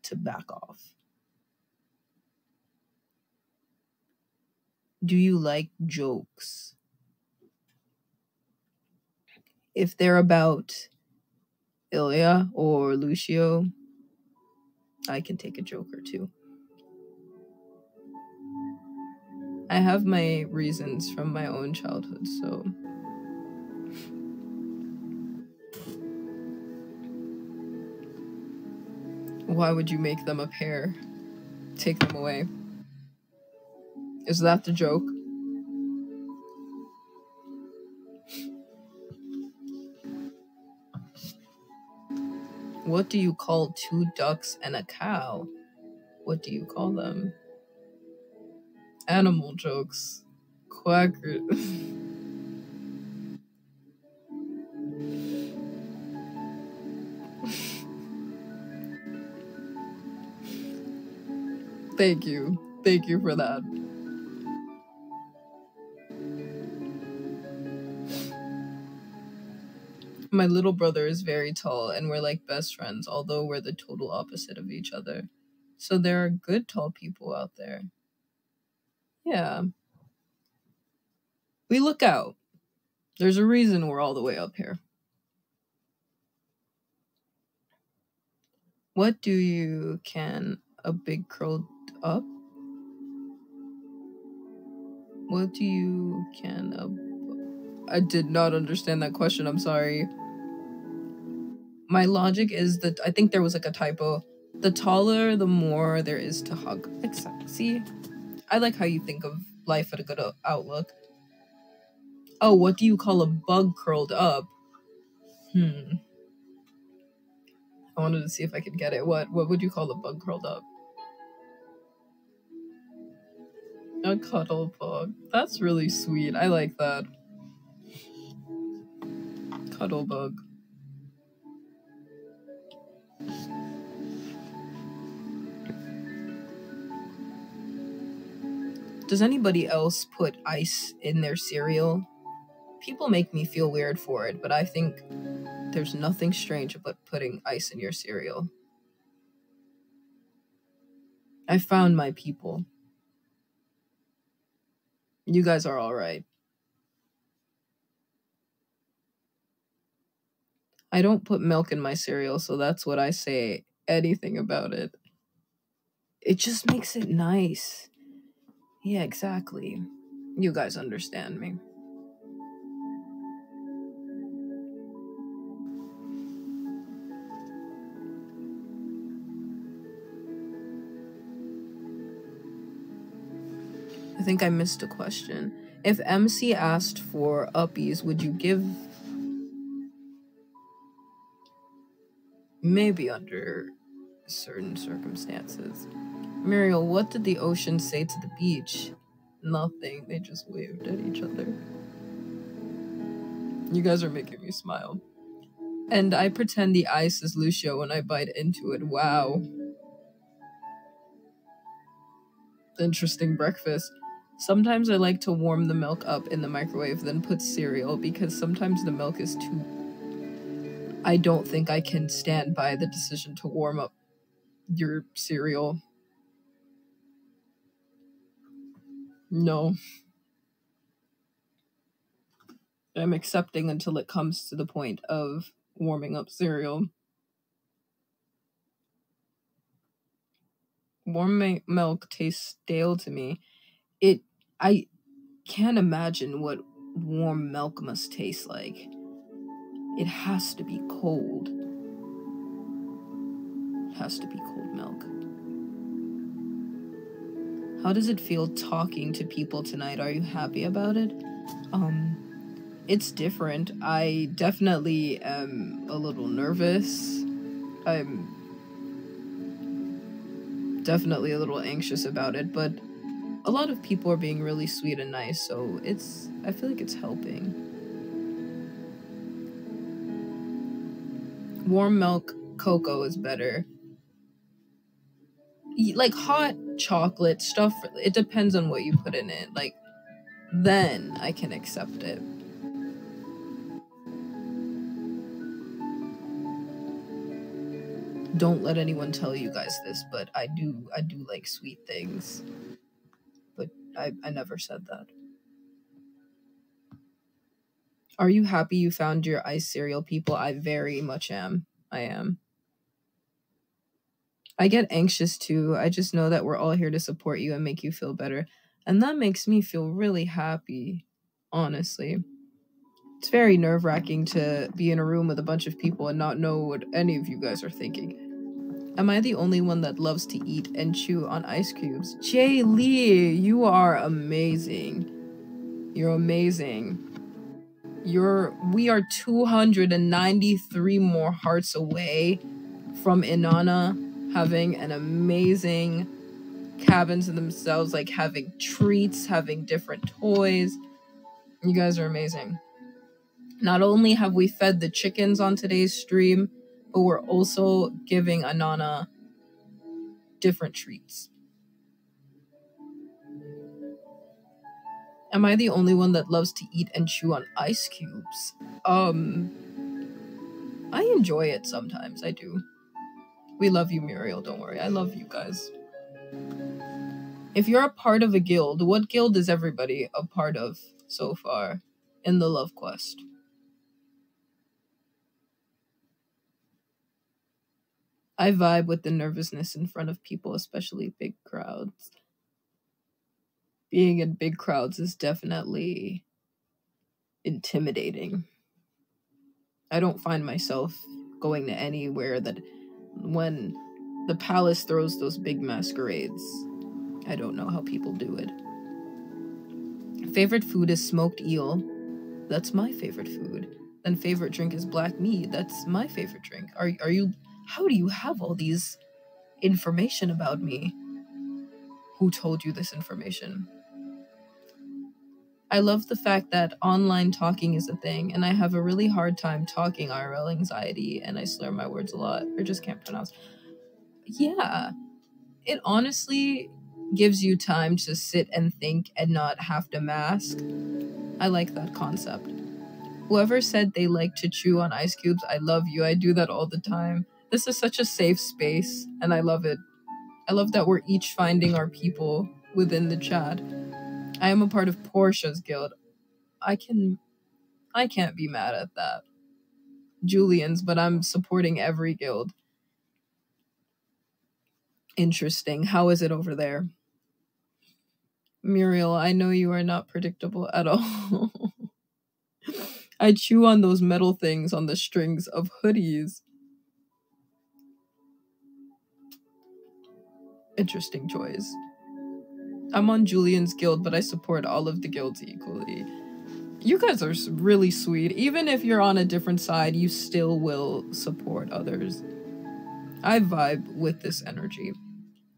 to back off. Do you like jokes? If they're about Ilya or Lucio, I can take a joke or two. I have my reasons from my own childhood, so... Why would you make them a pair? Take them away. Is that the joke? What do you call 2 ducks and a cow? What do you call them? Animal jokes. Quacker. Thank you. Thank you for that. My little brother is very tall and we're like best friends, although we're the total opposite of each other. So there are good tall people out there. Yeah. We look out. There's a reason we're all the way up here. What do you can a big curled up? What do you can a... I did not understand that question. I'm sorry. My logic is that I think there was like a typo. The taller, the more there is to hug. See, I like how you think of life at a good outlook. Oh, what do you call a bug curled up? I wanted to see if I could get it. What would you call a bug curled up? A cuddle bug. That's really sweet. I like that. Cuddle bug. Does anybody else put ice in their cereal? People make me feel weird for it, but I think there's nothing strange about putting ice in your cereal. I found my people. You guys are all right. I don't put milk in my cereal, so that's what I say anything about it. It just makes it nice. Yeah, exactly. You guys understand me. I think I missed a question. If MC asked for uppies, would you give? Maybe under certain circumstances. Muriel, what did the ocean say to the beach? Nothing. They just waved at each other. You guys are making me smile. And I pretend the ice is Lucio when I bite into it. Wow. Interesting breakfast. Sometimes I like to warm the milk up in the microwave, then put cereal, because sometimes the milk is too... I don't think I can stand by the decision to warm up your cereal. No. I'm accepting until it comes to the point of warming up cereal. Warm milk tastes stale to me. I can't imagine what warm milk must taste like. It has to be cold. It has to be cold milk. How does it feel talking to people tonight? Are you happy about it? It's different. I definitely am a little nervous. I'm definitely a little anxious about it, but a lot of people are being really sweet and nice, so I feel like it's helping. Warm milk cocoa is better. Like hot chocolate stuff, it depends on what you put in it. Like, then I can accept it. Don't let anyone tell you guys this, but I do like sweet things. But I never said that. Are you happy you found your ice cereal people? I very much am. I am. I get anxious too. I just know that we're all here to support you and make you feel better. And that makes me feel really happy, honestly. It's very nerve-wracking to be in a room with a bunch of people and not know what any of you guys are thinking. Am I the only one that loves to eat and chew on ice cubes? Jay Lee, you are amazing. You're amazing. We are 293 more hearts away from Inanna having an amazing cabin to themselves, like having treats, having different toys. You guys are amazing. Not only have we fed the chickens on today's stream, but we're also giving Inanna different treats. Am I the only one that loves to eat and chew on ice cubes? I enjoy it sometimes, I do. We love you, Muriel, don't worry. I love you guys. If you're a part of a guild, what guild is everybody a part of so far in the Love Quest? I vibe with the nervousness in front of people, especially big crowds. Being in big crowds is definitely intimidating. I don't find myself going to anywhere that when the palace throws those big masquerades. I don't know how people do it. Favorite food is smoked eel. That's my favorite food. Then favorite drink is black mead. That's my favorite drink. Are you? How do you have all these information about me? Who told you this information? I love the fact that online talking is a thing, and I have a really hard time talking IRL anxiety, and I slur my words a lot, or just can't pronounce. Yeah, it honestly gives you time to sit and think and not have to mask. I like that concept. Whoever said they like to chew on ice cubes, I love you. I do that all the time. This is such a safe space, and I love it. I love that we're each finding our people within the chat. I am a part of Portia's guild. I can't be mad at that. Julian's, but I'm supporting every guild. Interesting. How is it over there? Muriel, I know you are not predictable at all. I chew on those metal things on the strings of hoodies. Interesting choice. I'm on Julian's guild, but I support all of the guilds equally. You guys are really sweet. Even if you're on a different side, you still will support others. I vibe with this energy.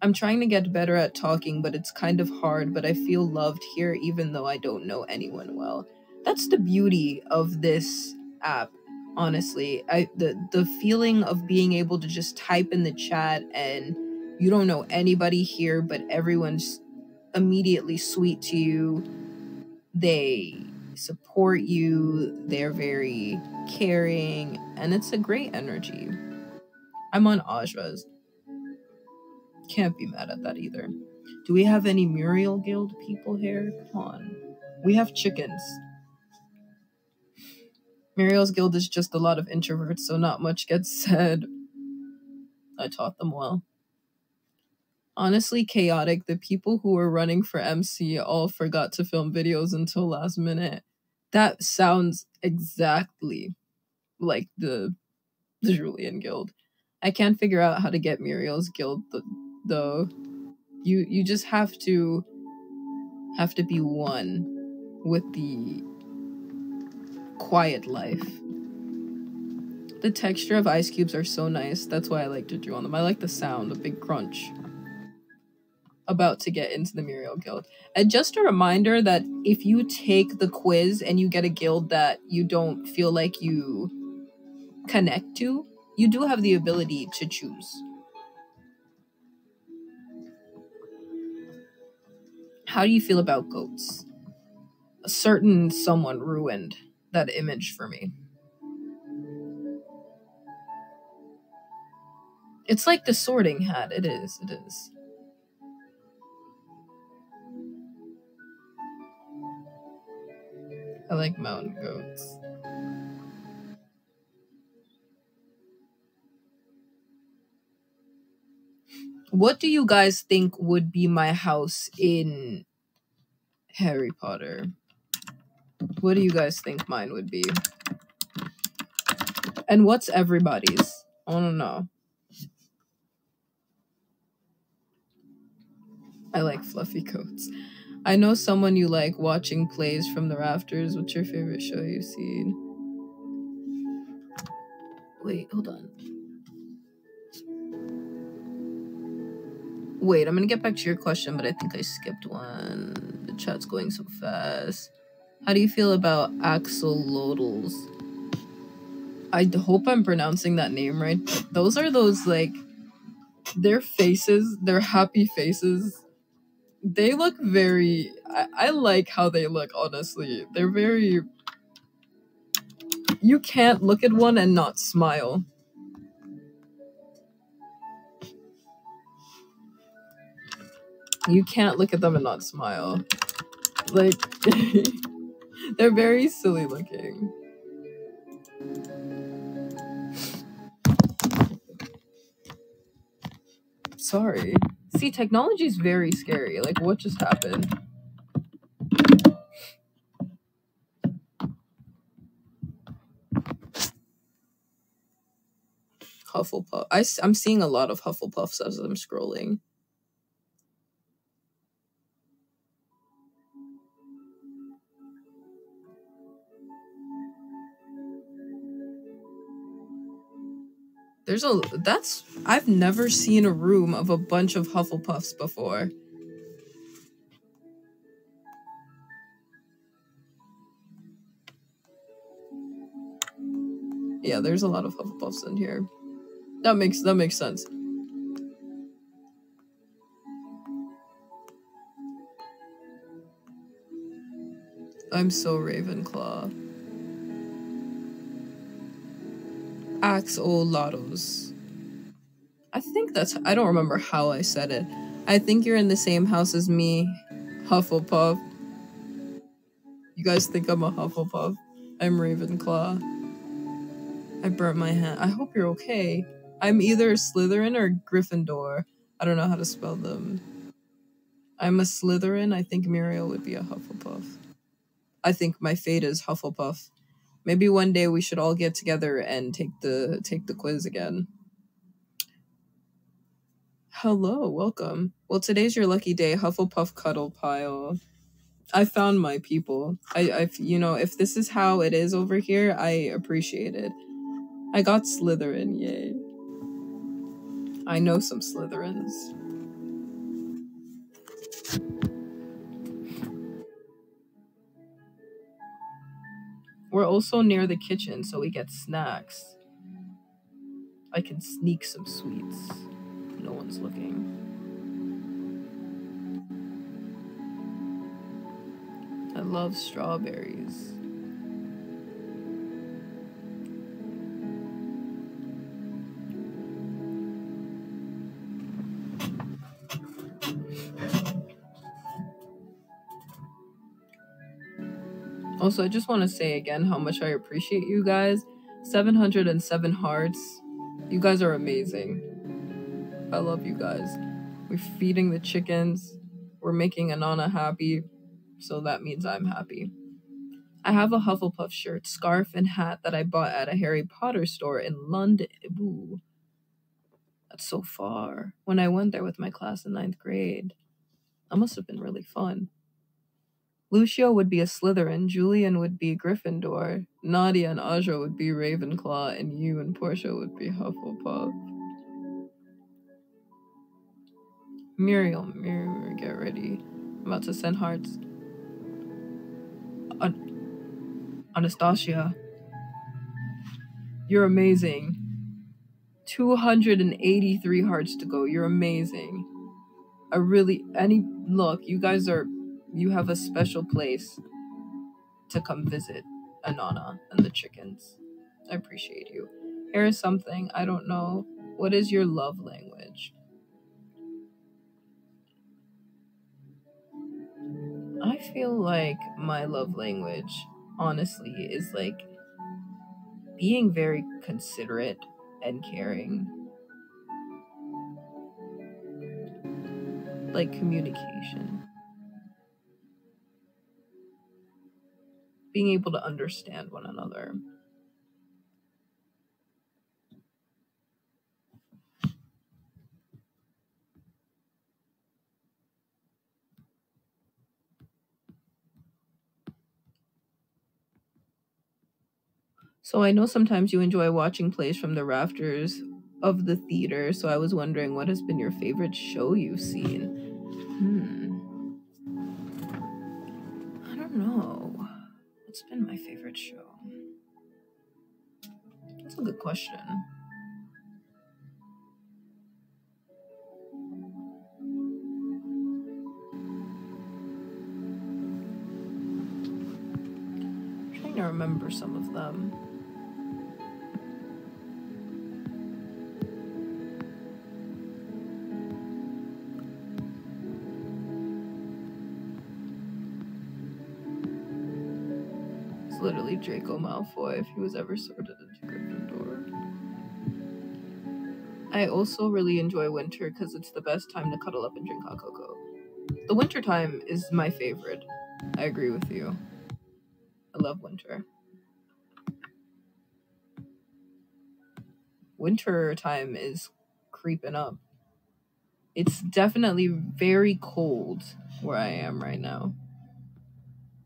I'm trying to get better at talking, but it's kind of hard, but I feel loved here even though I don't know anyone well. That's the beauty of this app, honestly. The feeling of being able to just type in the chat and you don't know anybody here, but everyone's immediately sweet to you. They support you. They're very caring, and it's a great energy. I'm on Aja's. Can't be mad at that either. Do we have any Muriel Guild people here? Come on. We have chickens. Muriel's Guild is just a lot of introverts, so not much gets said. I taught them well. Honestly, chaotic. The people who were running for MC all forgot to film videos until last minute. That sounds exactly like the Julian Guild. I can't figure out how to get Muriel's Guild though. You just have to be one with the quiet life. The texture of ice cubes are so nice. That's why I like to draw on them. I like the sound, the big crunch. About to get into the Muriel Guild. And just a reminder that if you take the quiz and you get a guild that you don't feel like you connect to, you do have the ability to choose. How do you feel about goats? A certain someone ruined that image for me. It's like the Sorting Hat. It is. I like mountain goats. What do you guys think would be my house in Harry Potter? What do you guys think mine would be? And what's everybody's? I don't know. I like fluffy coats. I know someone you like watching plays from the rafters. What's your favorite show you've seen? Wait, hold on. Wait, I'm gonna get back to your question, but I think I skipped one. The chat's going so fast. How do you feel about axolotls? I hope I'm pronouncing that name right. Those are those, like, their faces, their happy faces. They look very... I like how they look, honestly. They're very... You can't look at one and not smile. You can't look at them and not smile. Like, they're very silly looking. Sorry. See, technology is very scary. Like, what just happened? Hufflepuff. I'm seeing a lot of Hufflepuffs as I'm scrolling. I've never seen a room of a bunch of Hufflepuffs before. Yeah, there's a lot of Hufflepuffs in here. That makes sense. I'm so Ravenclaw. Axolotls. I think I don't remember how I said it. I think you're in the same house as me, Hufflepuff. You guys think I'm a Hufflepuff? I'm Ravenclaw. I burnt my hand. I hope you're okay. I'm either Slytherin or Gryffindor. I don't know how to spell them. I'm a Slytherin. I think Muriel would be a Hufflepuff. I think my fate is Hufflepuff. Maybe one day we should all get together and take the quiz again. Hello, welcome. Well, today's your lucky day, Hufflepuff Cuddle Pile. I found my people. I you know, if this is how it is over here, I appreciate it. I got Slytherin, yay. I know some Slytherins. We're also near the kitchen, so we get snacks. I can sneak some sweets. No one's looking. I love strawberries. Also, I just want to say again how much I appreciate you guys. 707 hearts. You guys are amazing. I love you guys. We're feeding the chickens. We're making Anana happy. So that means I'm happy. I have a Hufflepuff shirt, scarf, and hat that I bought at a Harry Potter store in London. Ooh, that's so far. When I went there with my class in 9th grade. That must have been really fun. Lucio would be a Slytherin, Julian would be Gryffindor, Nadia and Aja would be Ravenclaw, and you and Portia would be Hufflepuff. Muriel, get ready. I'm about to send hearts. Anastasia, you're amazing. 283 hearts to go. You're amazing. Look, you have a special place to come visit Anana and the chickens. I appreciate you. Here is something, I don't know. What is your love language? I feel like my love language, honestly, is like being very considerate and caring. Like communication. Being able to understand one another. So I know sometimes you enjoy watching plays from the rafters of the theater, so I was wondering what has been your favorite show you've seen? I don't know. What's been my favorite show? That's a good question. I'm trying to remember some of them. Literally Draco Malfoy if he was ever sorted into Gryffindor. I also really enjoy winter because it's the best time to cuddle up and drink hot cocoa. The winter time is my favorite. I agree with you. I love winter. Winter time is creeping up. It's definitely very cold where I am right now.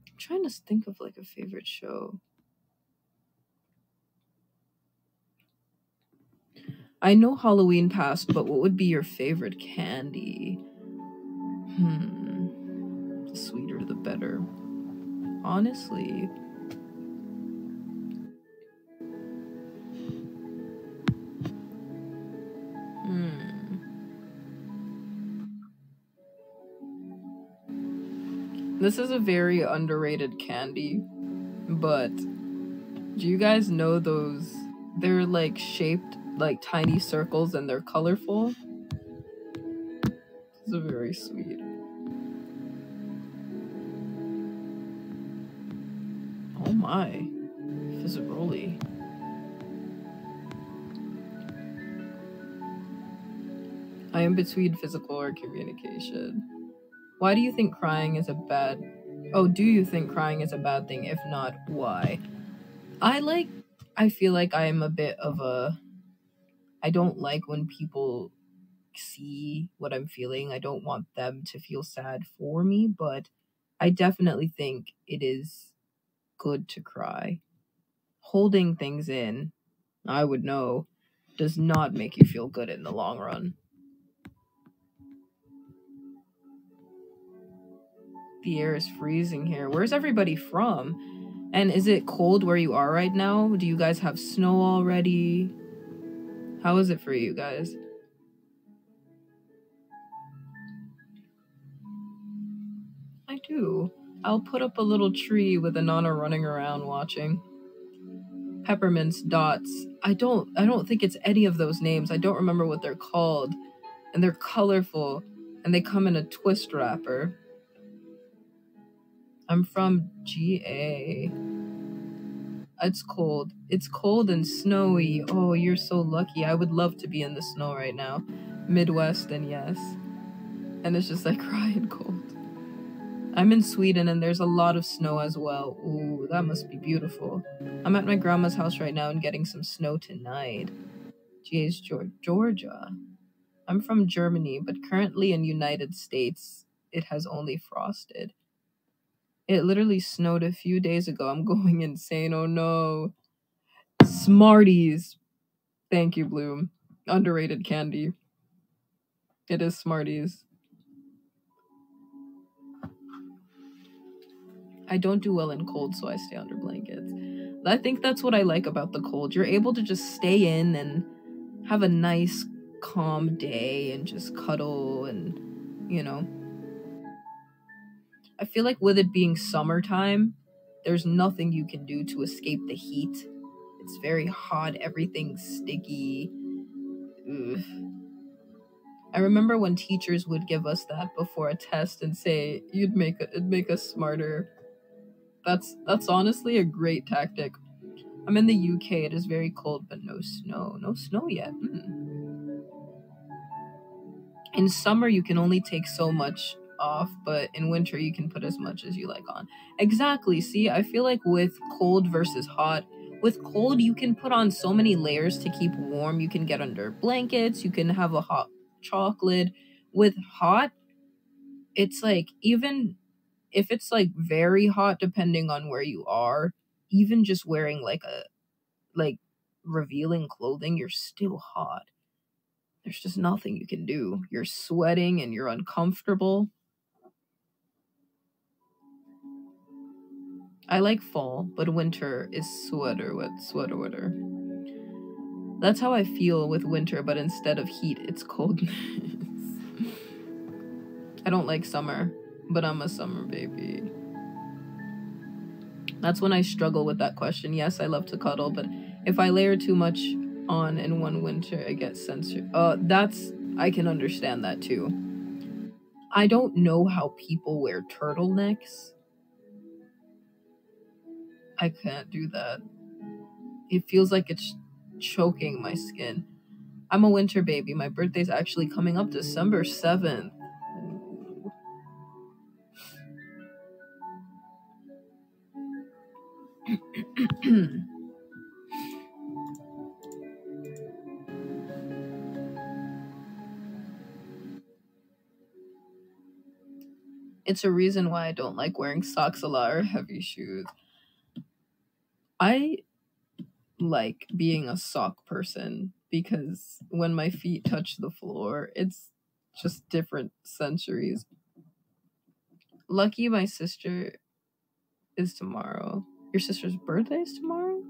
I'm trying to think of like a favorite show. I know Halloween passed, but what would be your favorite candy? The sweeter the better. Honestly. This is a very underrated candy, but do you guys know those? They're like shaped like tiny circles and they're colorful. This is very sweet. Oh my, Fizzaroli. I am between physical or communication. Why do you think crying is a bad... Oh, do you think crying is a bad thing? If not, why? I feel like I am a bit of a... I don't like when people see what I'm feeling. I don't want them to feel sad for me, but I definitely think it is good to cry. Holding things in, I would know, does not make you feel good in the long run. The air is freezing here. Where's everybody from? And is it cold where you are right now? Do you guys have snow already? How is it for you guys? I do. I'll put up a little tree with Anana running around watching. Peppermints, dots. I don't think it's any of those names. I don't remember what they're called. And they're colorful. And they come in a twist wrapper. I'm from GA. It's cold. It's cold and snowy. Oh, you're so lucky. I would love to be in the snow right now. Midwest, and yes. And it's just like crying cold. I'm in Sweden and there's a lot of snow as well. Ooh, that must be beautiful. I'm at my grandma's house right now and getting some snow tonight. Geez, Georgia. I'm from Germany, but currently in United States, it has only frosted. It literally snowed a few days ago. I'm going insane. Oh no. Smarties. Thank you, Bloom. Underrated candy. It is Smarties. I don't do well in cold, so I stay under blankets. I think that's what I like about the cold. You're able to just stay in and have a nice, calm day and just cuddle and, you know. I feel like with it being summertime, there's nothing you can do to escape the heat. It's very hot, everything's sticky. Ugh. I remember when teachers would give us that before a test and say it'd make us smarter. That's honestly a great tactic. I'm in the UK. It is very cold, but no snow. No snow yet. In summer, you can only take so much off, but in winter, you can put as much as you like on. Exactly. See, I feel like with cold versus hot, with cold, you can put on so many layers to keep warm. You can get under blankets. You can have a hot chocolate. With hot, it's like, even if it's like very hot, depending on where you are, even just wearing like revealing clothing, you're still hot. There's just nothing you can do. You're sweating and you're uncomfortable. I like fall, but winter is sweater weather. That's how I feel with winter, but instead of heat, it's coldness. I don't like summer, but I'm a summer baby. That's when I struggle with that question. Yes, I love to cuddle, but if I layer too much on in one winter, I get censored. I can understand that too. I don't know how people wear turtlenecks. I can't do that. It feels like it's choking my skin. I'm a winter baby. My birthday's actually coming up December 7th. It's a reason why I don't like wearing socks a lot or heavy shoes. I like being a sock person because when my feet touch the floor, it's just different centuries. Lucky my sister is tomorrow. Your sister's birthday is tomorrow?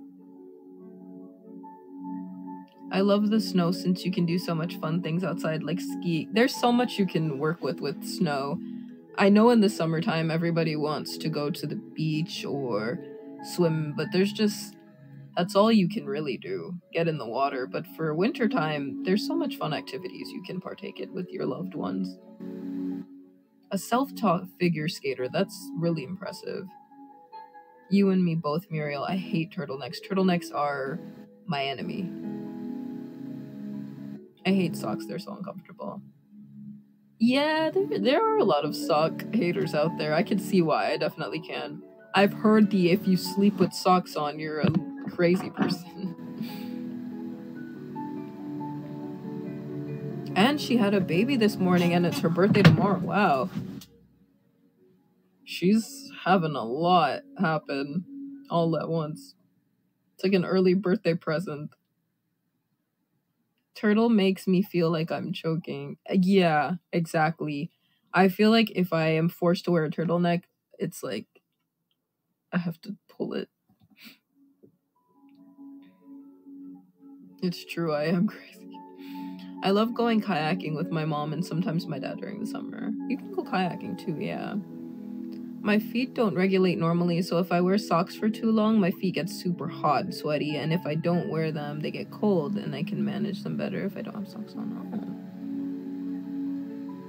I love the snow since you can do so much fun things outside, like ski. There's so much you can work with snow. I know in the summertime everybody wants to go to the beach or swim, but that's all you can really do. Get in the water. But for wintertime, there's so much fun activities you can partake in with your loved ones. A self-taught figure skater, that's really impressive. You and me both, Muriel. I hate turtlenecks. Turtlenecks are my enemy. I hate socks. They're so uncomfortable. Yeah, there are a lot of sock haters out there. I can see why. I definitely can. I've heard if you sleep with socks on, you're a crazy person. And she had a baby this morning and it's her birthday tomorrow. Wow. She's having a lot happen all at once. It's like an early birthday present. Turtle makes me feel like I'm choking. Yeah, exactly. I feel like if I am forced to wear a turtleneck, it's like I have to pull it. It's true, I am crazy. I love going kayaking with my mom and sometimes my dad during the summer. You can go kayaking too, yeah. My feet don't regulate normally, so if I wear socks for too long, my feet get super hot and sweaty, and if I don't wear them, they get cold, and I can manage them better if I don't have socks on. Oh.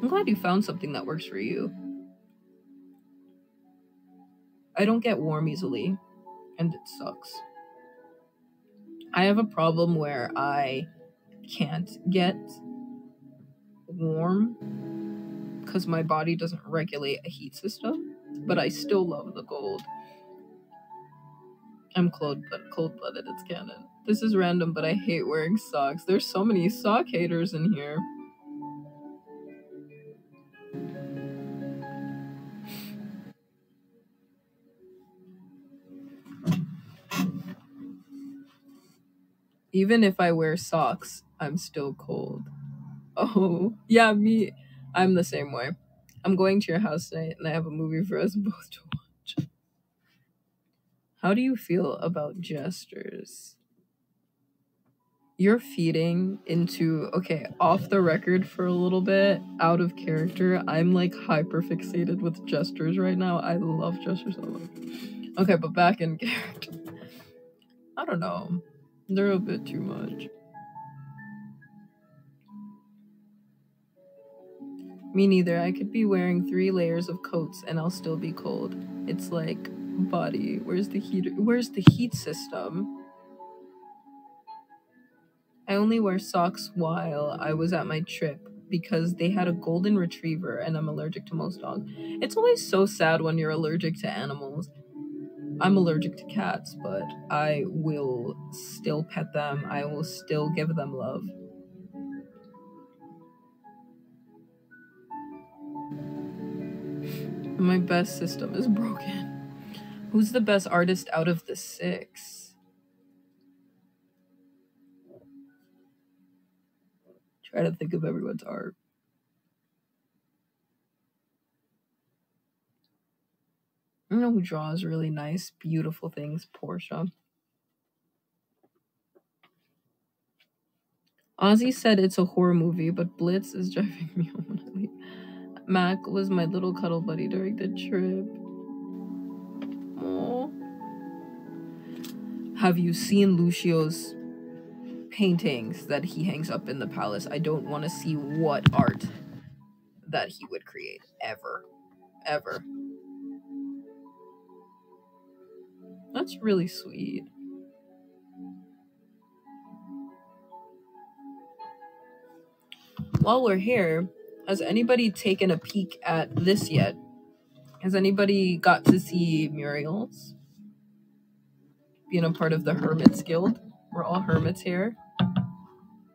I'm glad you found something that works for you. I don't get warm easily, and it sucks. I have a problem where I can't get warm because my body doesn't regulate a heat system, but I still love the gold. I'm cold-blooded, it's canon. This is random, but I hate wearing socks. There's so many sock haters in here. Even if I wear socks, I'm still cold. Oh, yeah, me. I'm the same way. I'm going to your house tonight, and I have a movie for us both to watch. How do you feel about gestures? You're feeding into, okay, off the record for a little bit, out of character. I'm like hyper fixated with gestures right now. I love gestures so much. Okay, but back in character. I don't know. They're a bit too much. Me neither. I could be wearing 3 layers of coats and I'll still be cold. It's like, body, where's the heater? Where's the heat system? I only wear socks while I was at my trip because they had a golden retriever and I'm allergic to most dogs. It's always so sad when you're allergic to animals. I'm allergic to cats, but I will still pet them. I will still give them love. My best system is broken. Who's the best artist out of the 6? Try to think of everyone's art. I don't know who draws really nice, beautiful things. Portia. Ozzy said it's a horror movie, but Blitz is driving me home when I leave. Mac was my little cuddle buddy during the trip. Aww. Have you seen Lucio's paintings that he hangs up in the palace? I don't want to see what art that he would create ever. That's really sweet. While we're here, has anybody taken a peek at this yet? Has anybody got to see Muriel's? Being a part of the Hermits Guild? We're all hermits here.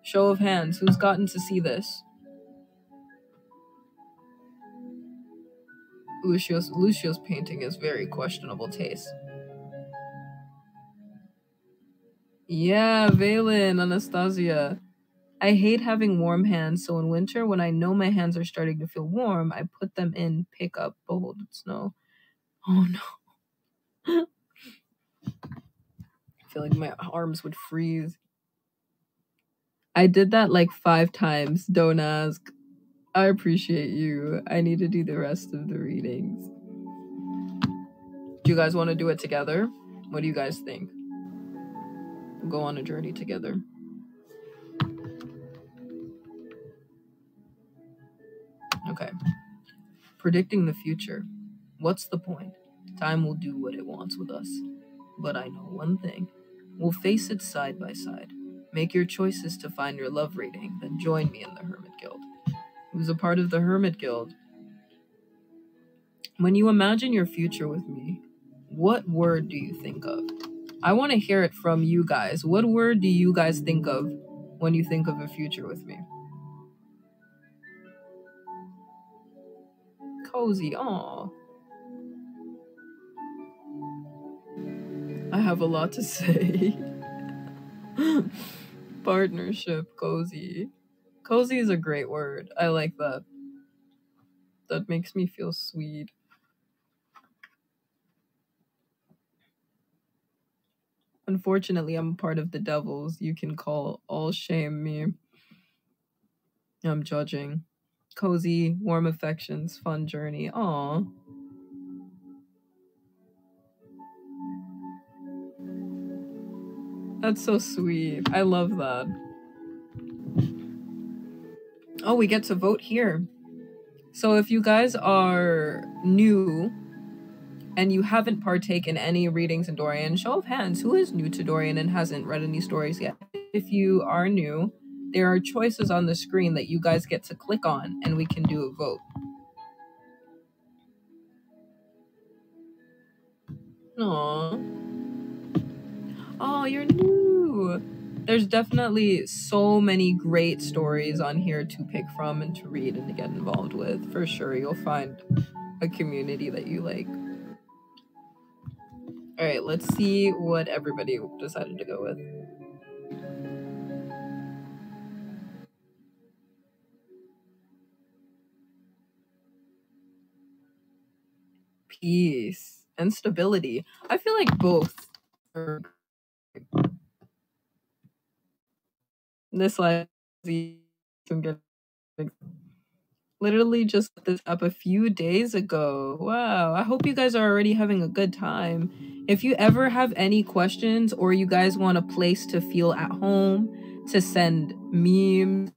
Show of hands, who's gotten to see this? Lucio's painting is very questionable taste. Yeah, Valen, Anastasia. I hate having warm hands, so in winter, when I know my hands are starting to feel warm, I put them in pick up bold snow. Oh no. I feel like my arms would freeze. I did that like 5 times. Don't ask. I appreciate you. I need to do the rest of the readings. Do you guys want to do it together? What do you guys think? We'll go on a journey together. Okay. Predicting the future. What's the point? Time will do what it wants with us. But I know one thing. We'll face it side by side. Make your choices to find your love reading, then join me in the Hermit Guild. Who's a part of the Hermit Guild? When you imagine your future with me, what word do you think of? I want to hear it from you guys. What word do you guys think of when you think of a future with me? Cozy, aw. I have a lot to say. Partnership, cozy. Cozy is a great word. I like that. That makes me feel sweet. Unfortunately, I'm part of the devils. You can call all shame me. I'm judging. Cozy, warm affections, fun journey. Aw. That's so sweet. I love that. Oh, we get to vote here. So if you guys are new and you haven't partaken in any readings in Dorian, show of hands, who is new to Dorian and hasn't read any stories yet? If you are new, there are choices on the screen that you guys get to click on and we can do a vote. Aww. Oh, you're new. There's definitely so many great stories on here to pick from and to read and to get involved with. For sure, you'll find a community that you like. All right, let's see what everybody decided to go with. Peace and stability. I feel like both are this life literally just put this up a few days ago. Wow. I hope you guys are already having a good time. If you ever have any questions or you guys want a place to feel at home, to send memes,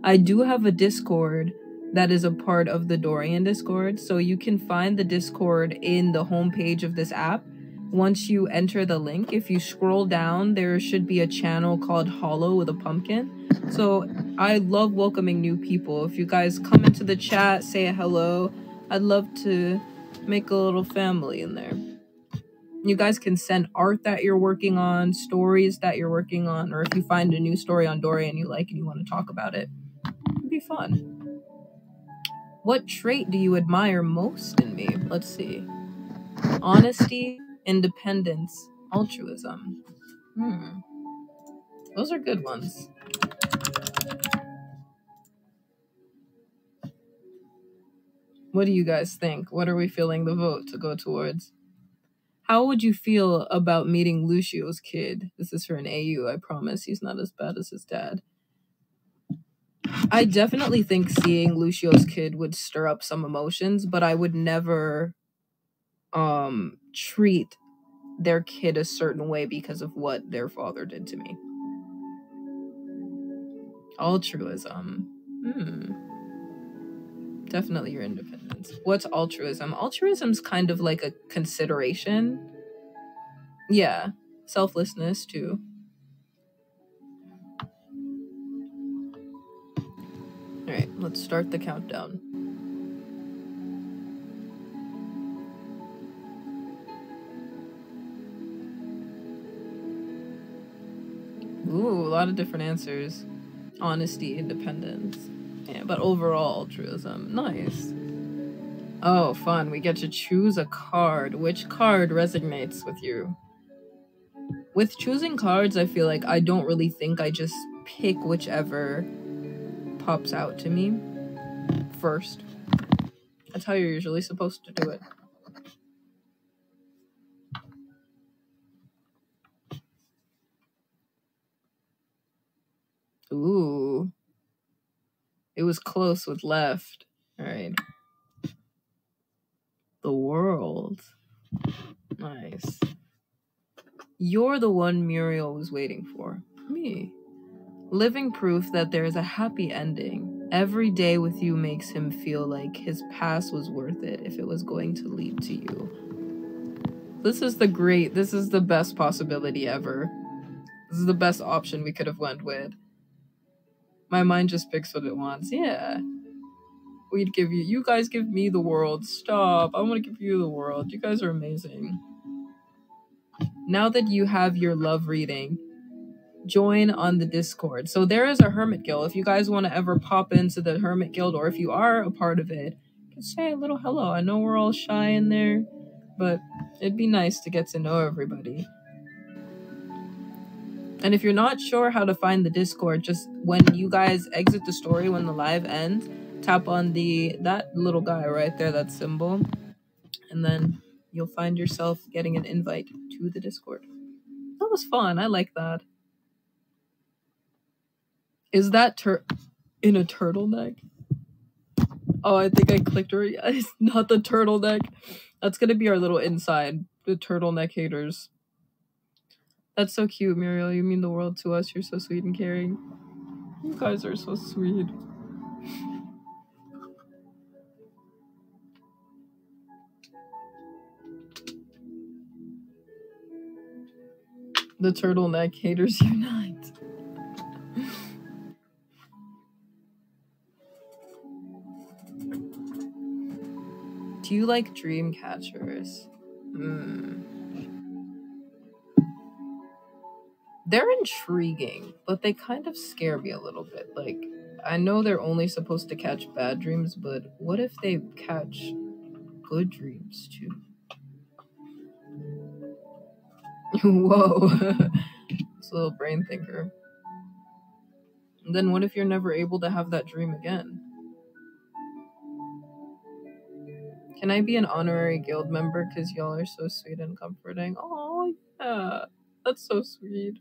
I do have a Discord that is a part of the Dorian Discord. So you can find the Discord in the homepage of this app. Once you enter the link, if you scroll down, there should be a channel called Hollow with a Pumpkin. So I love welcoming new people. If you guys come into the chat, say hello, I'd love to make a little family in there. You guys can send art that you're working on, stories that you're working on, or if you find a new story on Dorian you like and you want to talk about it, it'd be fun. What trait do you admire most in me? Let's see. Honesty, independence, altruism. Those are good ones. What do you guys think? What are we feeling the vote to go towards? How would you feel about meeting Lucio's kid? This is for an AU, I promise. He's not as bad as his dad. I definitely think seeing Lucio's kid would stir up some emotions, but I would never treat their kid a certain way because of what their father did to me. Altruism. Definitely your independence. What's altruism? Altruism's kind of like a consideration. Yeah. Selflessness too. Alright, let's start the countdown. Ooh, a lot of different answers. Honesty, independence. Yeah, but overall altruism. Nice. Oh, fun. We get to choose a card. Which card resonates with you? With choosing cards, I feel like I don't really think, I just pick whichever pops out to me first. That's how you're usually supposed to do it. Ooh. It was close with left. All right. The world. Nice. You're the one Muriel was waiting for. Me. Living proof that there is a happy ending. Every day with you makes him feel like his past was worth it if it was going to lead to you. This is the best possibility ever. This is the best option we could have went with. My mind just picks what it wants. Yeah. You guys give me the world. Stop. I want to give you the world. You guys are amazing. Now that you have your love reading, join on the Discord. So there is a Hermit Guild. If you guys want to ever pop into the Hermit Guild, or if you are a part of it, just say a little hello. I know we're all shy in there, but it'd be nice to get to know everybody. And if you're not sure how to find the Discord, just when you guys exit the story, when the live ends, tap on that little guy right there, that symbol, and then you'll find yourself getting an invite to the Discord. That was fun. I like that. Is that in a turtleneck? Oh, I think I clicked her. It's not the turtleneck. That's gonna be our little inside. The turtleneck haters. That's so cute, Muriel. You mean the world to us. You're so sweet and caring. You guys are so sweet. The turtleneck haters unite. Do you like dream catchers? They're intriguing, but they kind of scare me a little bit. Like, I know they're only supposed to catch bad dreams, but what if they catch good dreams too? Whoa. It's a little brain thinker. And then what if you're never able to have that dream again? Can I be an honorary guild member because y'all are so sweet and comforting? Oh, yeah. That's so sweet.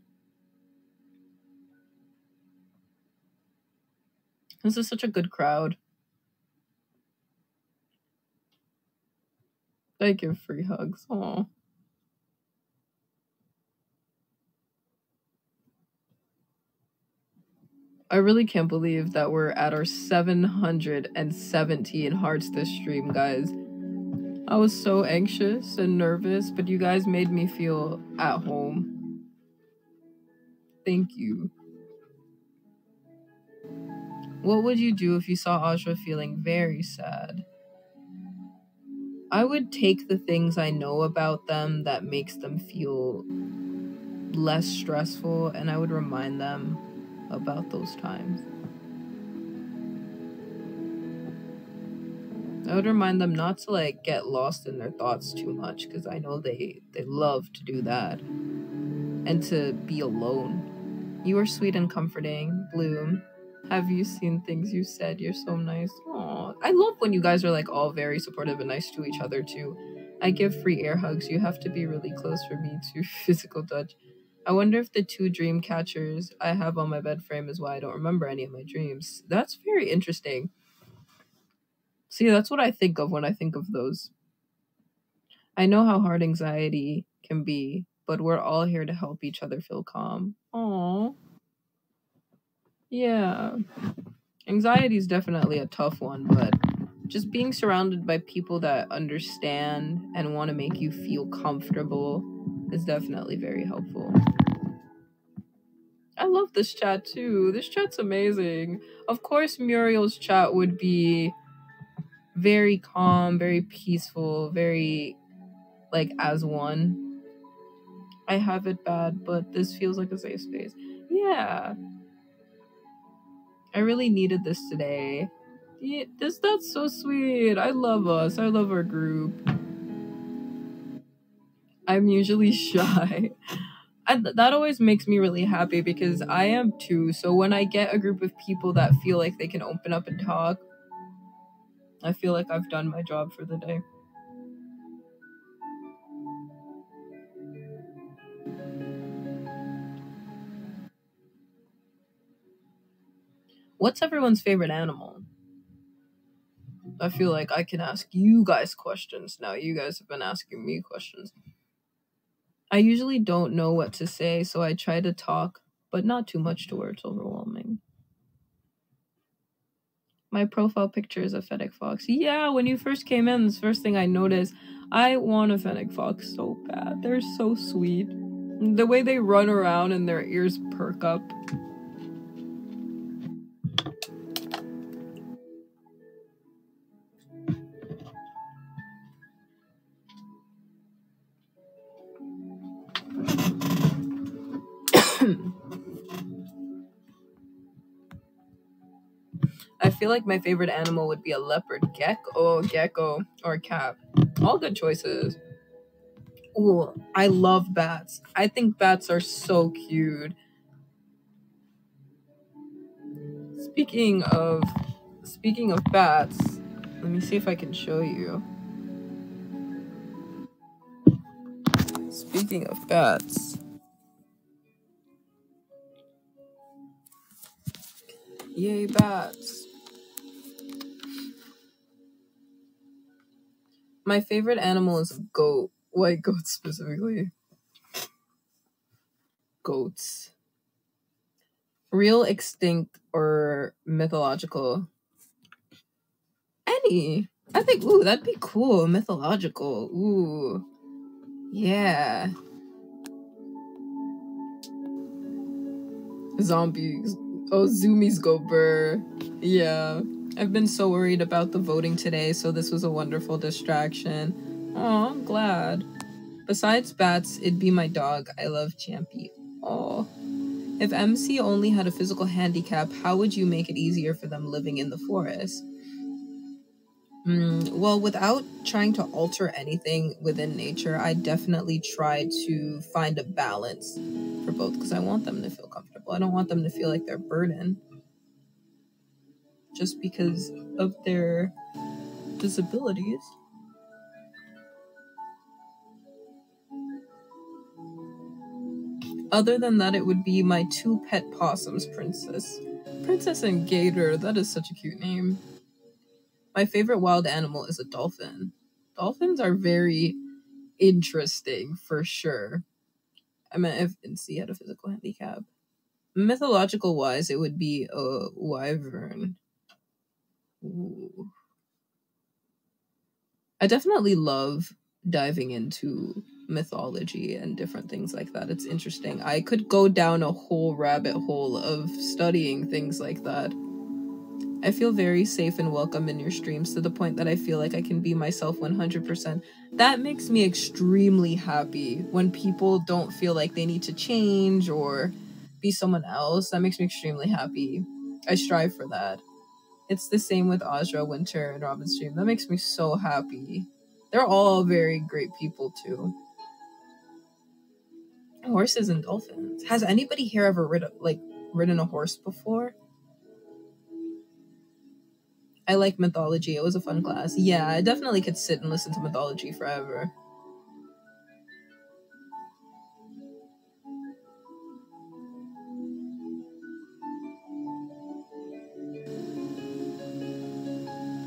This is such a good crowd. I give free hugs. Aw. I really can't believe that we're at our 717 hearts this stream, guys. I was so anxious and nervous, but you guys made me feel at home. Thank you. What would you do if you saw Audra feeling very sad? I would take the things I know about them that makes them feel less stressful, and I would remind them about those times. I would remind them not to like get lost in their thoughts too much, because I know they love to do that, and to be alone. You are sweet and comforting, Bloom. Have you seen things you said? You're so nice. Aww. I love when you guys are like all very supportive and nice to each other too. I give free air hugs. You have to be really close for me to physical touch. I wonder if the 2 dream catchers I have on my bed frame is why I don't remember any of my dreams. That's very interesting. See, that's what I think of when I think of those. I know how hard anxiety can be, but we're all here to help each other feel calm. Aww. Yeah. Anxiety is definitely a tough one, but just being surrounded by people that understand and want to make you feel comfortable is definitely very helpful. I love this chat too. This chat's amazing. Of course, Muriel's chat would be very calm, very peaceful, very like as one. I have it bad, but this feels like a safe space. Yeah. I really needed this today. Yeah, that's so sweet. I love us. I love our group. I'm usually shy. That always makes me really happy because I am too. So when I get a group of people that feel like they can open up and talk, I feel like I've done my job for the day. What's everyone's favorite animal? I feel like I can ask you guys questions now. You guys have been asking me questions. I usually don't know what to say, so I try to talk, but not too much to where it's overwhelming. My profile picture is a fennec fox. Yeah, when you first came in, this first thing I noticed, I want a fennec fox so bad. They're so sweet. The way they run around and their ears perk up. I feel like my favorite animal would be a leopard. Gecko, or cat. All good choices. Ooh, I love bats. I think bats are so cute. Speaking of bats, let me see if I can show you. Speaking of bats. Yay, bats. My favorite animal is a goat. White goats specifically. Goats. Real, extinct, or mythological? Any. I think, ooh, that'd be cool. Mythological. Ooh. Yeah. Zombies. Oh, zoomies go burr. Yeah. I've been so worried about the voting today, so this was a wonderful distraction. Oh, I'm glad. Besides bats, it'd be my dog. I love Champy. Oh. If MC only had a physical handicap, how would you make it easier for them living in the forest? Well, without trying to alter anything within nature, I definitely try to find a balance for both because I want them to feel comfortable. I don't want them to feel like they're a burden just because of their disabilities. Other than that, it would be my 2 pet possums, Princess. Princess and Gator, that is such a cute name. My favorite wild animal is a dolphin. Dolphins are very interesting, for sure. I meant if NC had a physical handicap. Mythological wise, it would be a wyvern. Ooh. I definitely love diving into mythology and different things like that. It's interesting. I could go down a whole rabbit hole of studying things like that. I feel very safe and welcome in your streams to the point that I feel like I can be myself 100%. That makes me extremely happy when people don't feel like they need to change or be someone else. That makes me extremely happy. I strive for that. It's the same with Aja, Winter, and Robin Stream. That makes me so happy. They're all very great people too. Horses and dolphins. Has anybody here ever ridden a horse before? I like mythology. It was a fun class. Yeah, I definitely could sit and listen to mythology forever.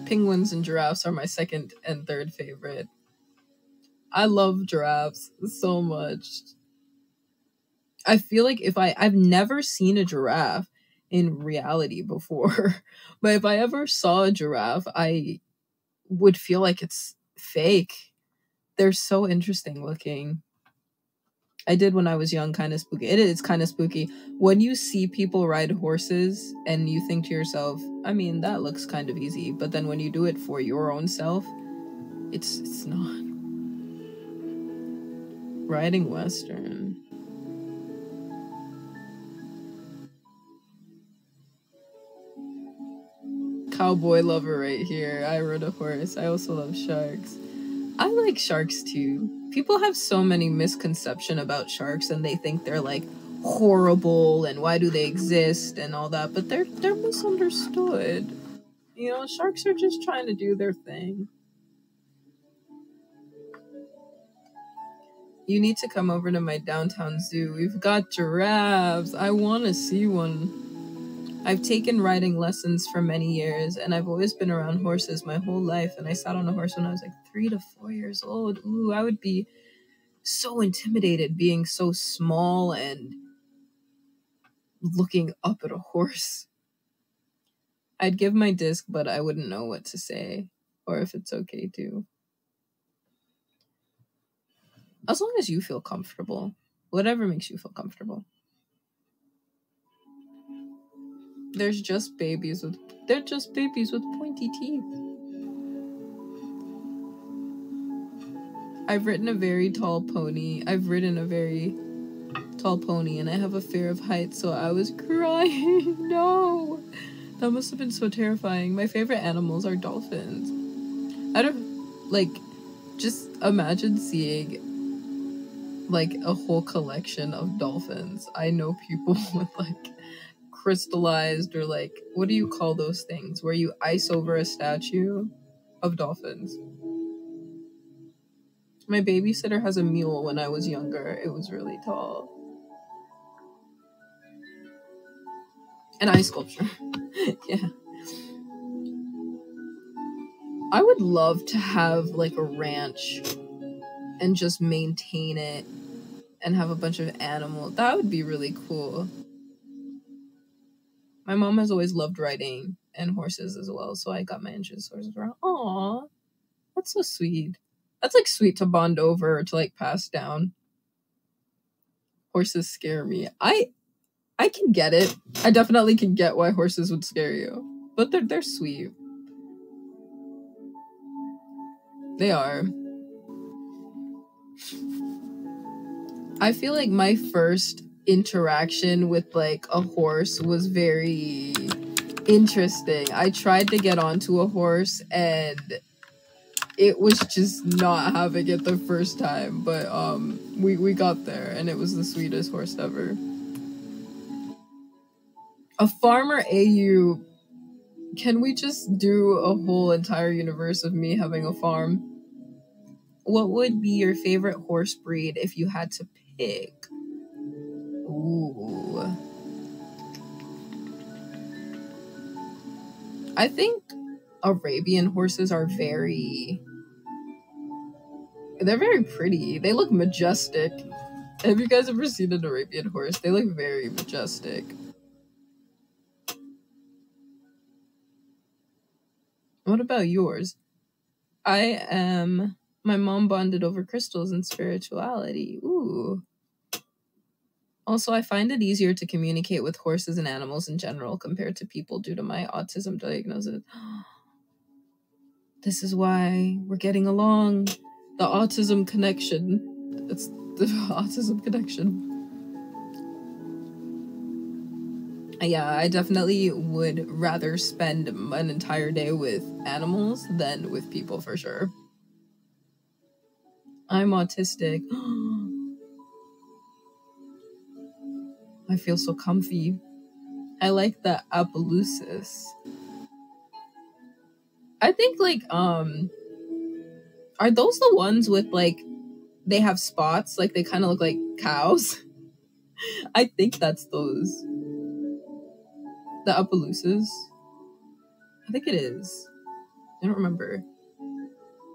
Penguins and giraffes are my second and third favorite. I love giraffes so much. I feel like I've never seen a giraffe in reality before, but if I ever saw a giraffe, I would feel like it's fake. They're so interesting looking. I did when I was young, kind of spooky. It is kind of spooky when you see people ride horses and you think to yourself, I mean, that looks kind of easy, but then when you do it for your own self, it's not. Riding Western. Cowboy lover right here. I rode a horse. I also love sharks. I like sharks too. People have so many misconceptions about sharks and they think they're like horrible and why do they exist and all that, but they're misunderstood. You know, sharks are just trying to do their thing. You need to come over to my downtown zoo. We've got giraffes. I want to see one. I've taken riding lessons for many years, and I've always been around horses my whole life, and I sat on a horse when I was like 3 to 4 years old. Ooh, I would be so intimidated being so small and looking up at a horse. I'd give my disc, but I wouldn't know what to say, or if it's okay to. As long as you feel comfortable. Whatever makes you feel comfortable. They're just babies with pointy teeth. I've ridden a very tall pony, and I have a fear of heights, so I was crying. No! That must have been so terrifying. My favorite animals are dolphins. Just imagine seeing like a whole collection of dolphins. I know people with like crystallized or like, what do you call those things where you ice over a statue of dolphins? My babysitter has a mule when I was younger. It was really tall. An ice sculpture. Yeah. I would love to have like a ranch and just maintain it and have a bunch of animals. That would be really cool. My mom has always loved riding and horses as well, so I got my interest horses around. Aw, that's so sweet. That's like sweet to bond over, to like pass down. Horses scare me. I can get it. I definitely can get why horses would scare you, but they're sweet. They are. I feel like my first interaction with like a horse was very interesting. I tried to get onto a horse and it was just not having it the first time, but we got there and it was the sweetest horse ever. A farmer AU. Can we just do a whole entire universe of me having a farm? What would be your favorite horse breed if you had to pick? Ooh. I think Arabian horses are they're very pretty. They look majestic. Have you guys ever seen an Arabian horse? They look very majestic. What about yours? My mom bonded over crystals and spirituality. Ooh. Also, I find it easier to communicate with horses and animals in general compared to people due to my autism diagnosis. This is why we're getting along. The autism connection. It's the autism connection. Yeah, I definitely would rather spend an entire day with animals than with people for sure. I'm autistic. I feel so comfy. I like the Appaloosis. I think like are those the ones with like they have spots, like they kind of look like cows? I think that's those. The Appaloosas. I think it is. I don't remember.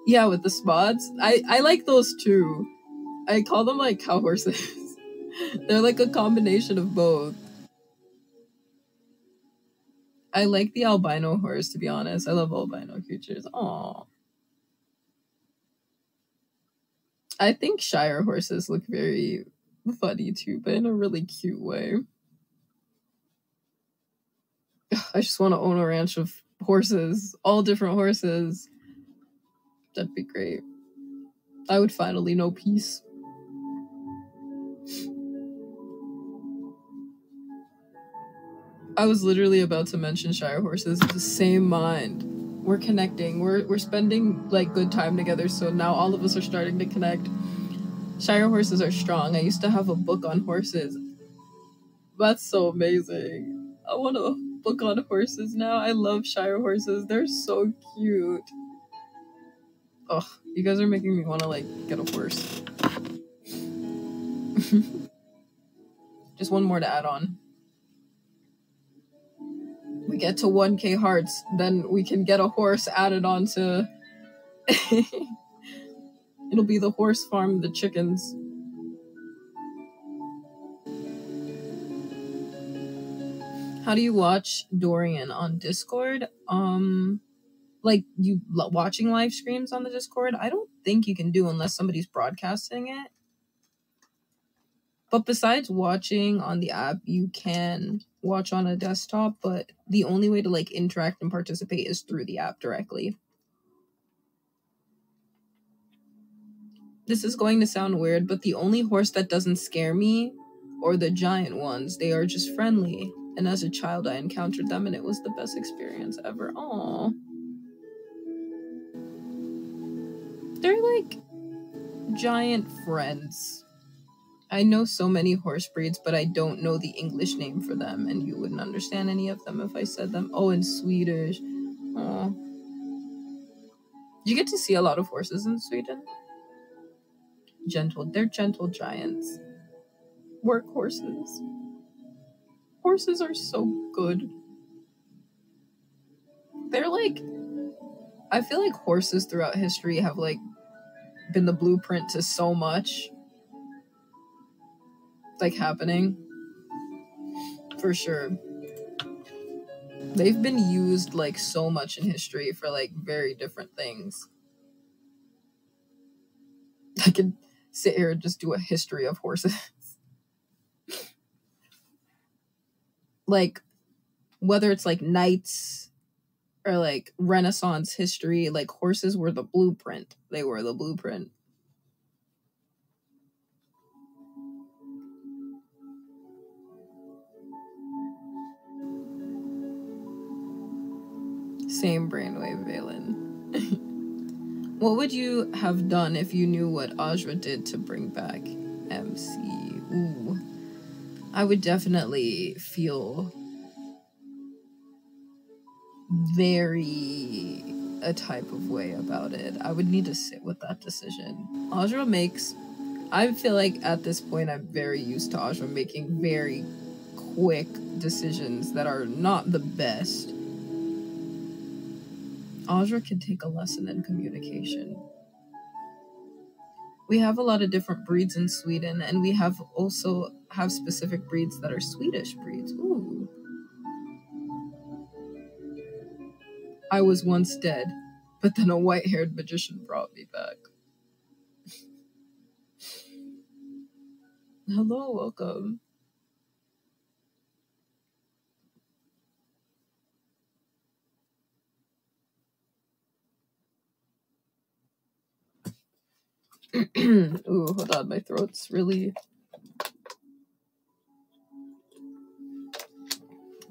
Yeah, with the spots. I like those too. I call them like cow horses. They're like a combination of both. I like the albino horse, to be honest. I love albino creatures. Aww. I think Shire horses look very funny too, but in a really cute way. I just want to own a ranch of horses, all different horses. That'd be great. I would finally know peace. I was literally about to mention Shire horses. The same mind. We're connecting. We're spending like good time together, so now all of us are starting to connect. Shire horses are strong. I used to have a book on horses. That's so amazing. I want a book on horses now. I love Shire horses. They're so cute. Oh, you guys are making me want to like get a horse. Just one more to add on. We get to 1K hearts, then we can get a horse added on to... It'll be the horse farm, the chickens. How do you watch Dorian on Discord? Like you watching live streams on the Discord? I don't think you can do unless somebody's broadcasting it. But besides watching on the app, you can watch on a desktop, but the only way to like interact and participate is through the app directly. This is going to sound weird, but the only horse that doesn't scare me are the giant ones. They are just friendly. And as a child, I encountered them and it was the best experience ever. Aww. They're like giant friends. I know so many horse breeds, but I don't know the English name for them, and you wouldn't understand any of them if I said them. Oh, in Swedish. Oh. You get to see a lot of horses in Sweden. They're gentle giants. Work horses. Horses are so good. They're like, I feel like horses throughout history have like been the blueprint to so much like happening. For sure. They've been used like so much in history for like very different things. I could sit here and just do a history of horses. Like whether it's like knights or like Renaissance history, like horses were the blueprint. They were the blueprint. Same brainwave, Valen. What would you have done if you knew what Ajra did to bring back MC? Ooh. I would definitely feel very a type of way about it. I would need to sit with that decision. Ajra makes... I feel like at this point I'm very used to Ajra making very quick decisions that are not the best. Ajra can take a lesson in communication. We have a lot of different breeds in Sweden, and we also have specific breeds that are Swedish breeds. Ooh. I was once dead, but then a white-haired magician brought me back. Hello, welcome. Ooh, hold on, my throat's really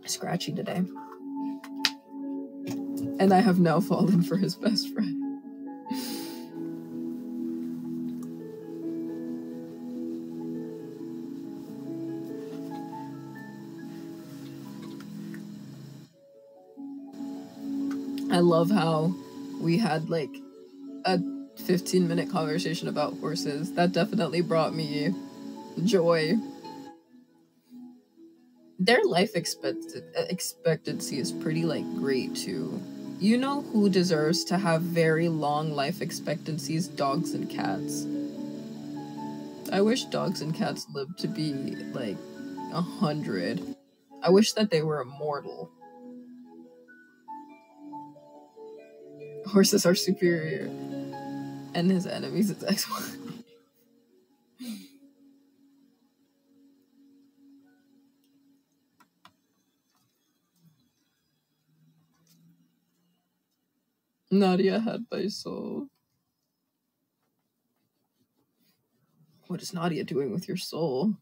scratchy today. And I have now fallen for his best friend. I love how we had like a 15-minute conversation about horses. That definitely brought me joy. Their life expectancy is pretty like great too. You know who deserves to have very long life expectancies? Dogs and cats. I wish dogs and cats lived to be like 100. I wish that they were immortal. Horses are superior. And his enemies is ex-wife. Nadia had my soul. What is Nadia doing with your soul?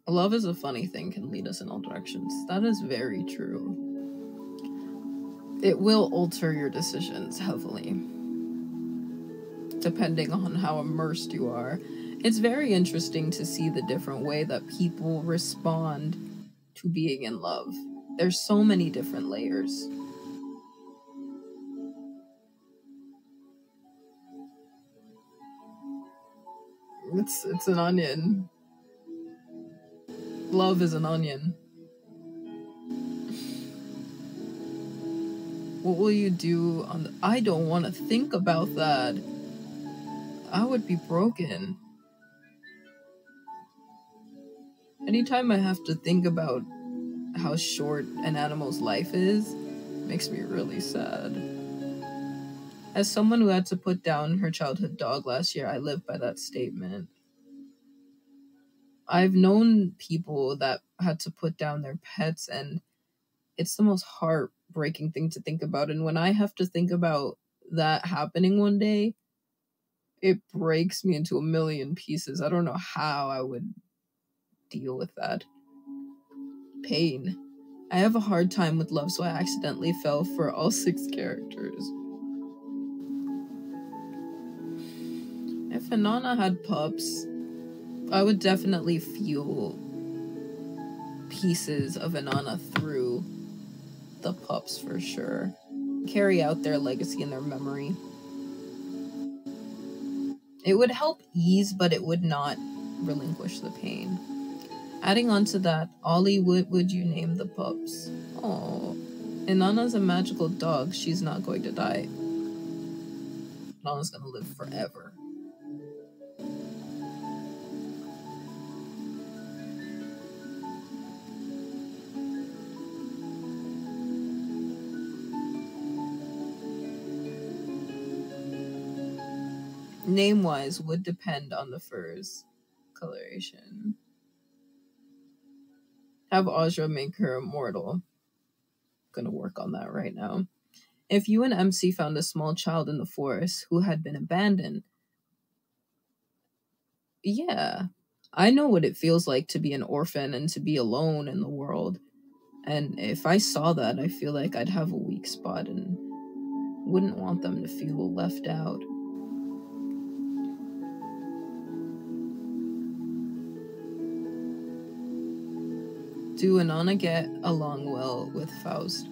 Love is a funny thing, can lead us in all directions. That is very true. It will alter your decisions heavily, depending on how immersed you are. It's very interesting to see the different way that people respond to being in love. There's so many different layers. It's an onion. Love is an onion. What will you do on the... I don't want to think about that. I would be broken. Anytime I have to think about how short an animal's life is, makes me really sad. As someone who had to put down her childhood dog last year, I live by that statement. I've known people that had to put down their pets, and it's the most heartbreaking thing to think about. And when I have to think about that happening one day, it breaks me into a million pieces. I don't know how I would deal with that. Pain. I have a hard time with love, so I accidentally fell for all 6 characters. If Inanna had pups, I would definitely feel pieces of Inanna through the pups for sure. Carry out their legacy and their memory. It would help ease, but it would not relinquish the pain. Adding on to that, Ollie, what would you name the pups? Oh, Inanna's a magical dog. She's not going to die. Inanna's gonna live forever. Name-wise would depend on the fur's coloration. Have Ajra make her immortal. Gonna work on that right now. If you and MC found a small child in the forest who had been abandoned, yeah, I know what it feels like to be an orphan and to be alone in the world. And if I saw that, I feel like I'd have a weak spot and wouldn't want them to feel left out. Do Anana get along well with Faust?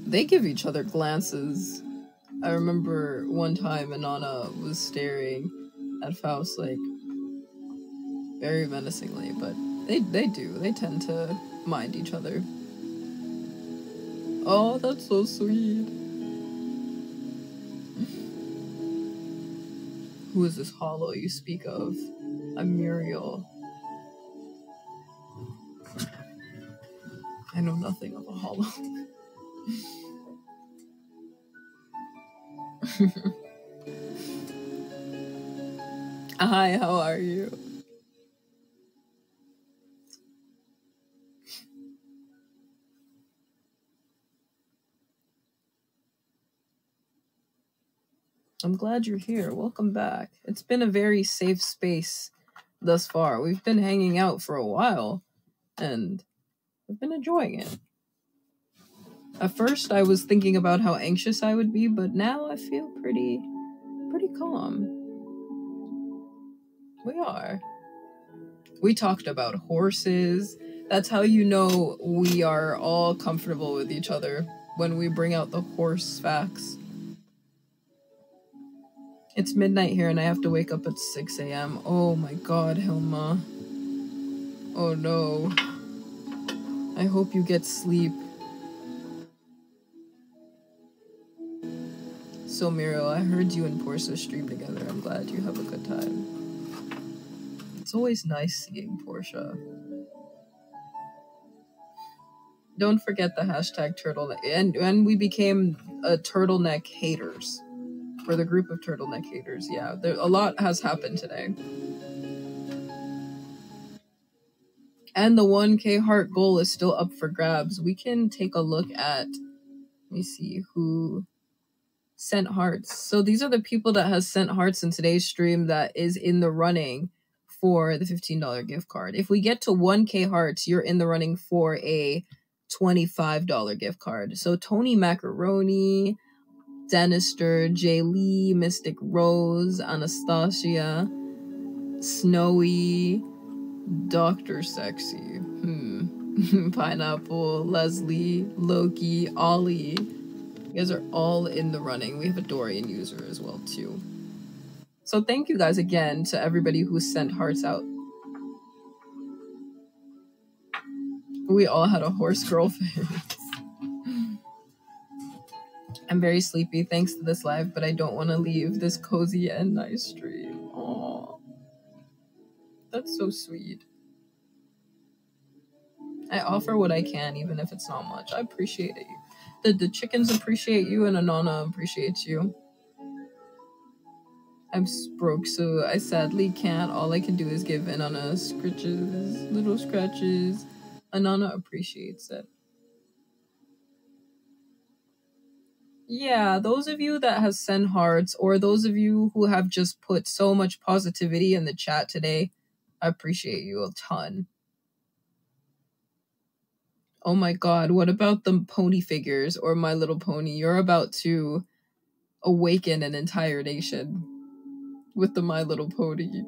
They give each other glances. I remember one time Anana was staring at Faust like very menacingly, but they do. They tend to mind each other. Oh, that's so sweet. Who is this hollow you speak of? I'm Muriel. I know nothing of a hollow. Hi, how are you? I'm glad you're here. Welcome back. It's been a very safe space thus far. We've been hanging out for a while, and I've been enjoying it. At first, I was thinking about how anxious I would be, but now I feel pretty calm. We are. We talked about horses. That's how you know we are all comfortable with each other, when we bring out the horse facts. It's midnight here and I have to wake up at 6 a.m. Oh my god, Hilma. Oh no. I hope you get sleep. So Muriel, I heard you and Portia stream together. I'm glad you have a good time. It's always nice seeing Portia. Don't forget the hashtag turtleneck. And we became turtleneck haters. For the group of turtleneck haters. Yeah, a lot has happened today. And the 1K heart goal is still up for grabs. We can take a look at, let me see, who sent hearts. So these are the people that has sent hearts in today's stream that is in the running for the $15 gift card. If we get to 1K hearts, you're in the running for a $25 gift card. So Tony Macaroni, Denister, Jay Lee, Mystic Rose, Anastasia, Snowy, Dr. Sexy, Pineapple, Leslie, Loki, Ollie. You guys are all in the running. We have a Dorian user as well, too. So thank you guys again to everybody who sent hearts out. We all had a horse girl face. I'm very sleepy thanks to this live, but I don't want to leave this cozy and nice stream. Aww. That's so sweet. I offer what I can, even if it's not much. I appreciate it. The chickens appreciate you, and Anana appreciates you. I'm broke, so I sadly can't. All I can do is give Anana scritches, little scratches. Anana appreciates it. Yeah, those of you that have sent hearts, or those of you who have just put so much positivity in the chat today, I appreciate you a ton. Oh my god, what about the pony figures or My Little Pony? You're about to awaken an entire nation with the My Little Pony.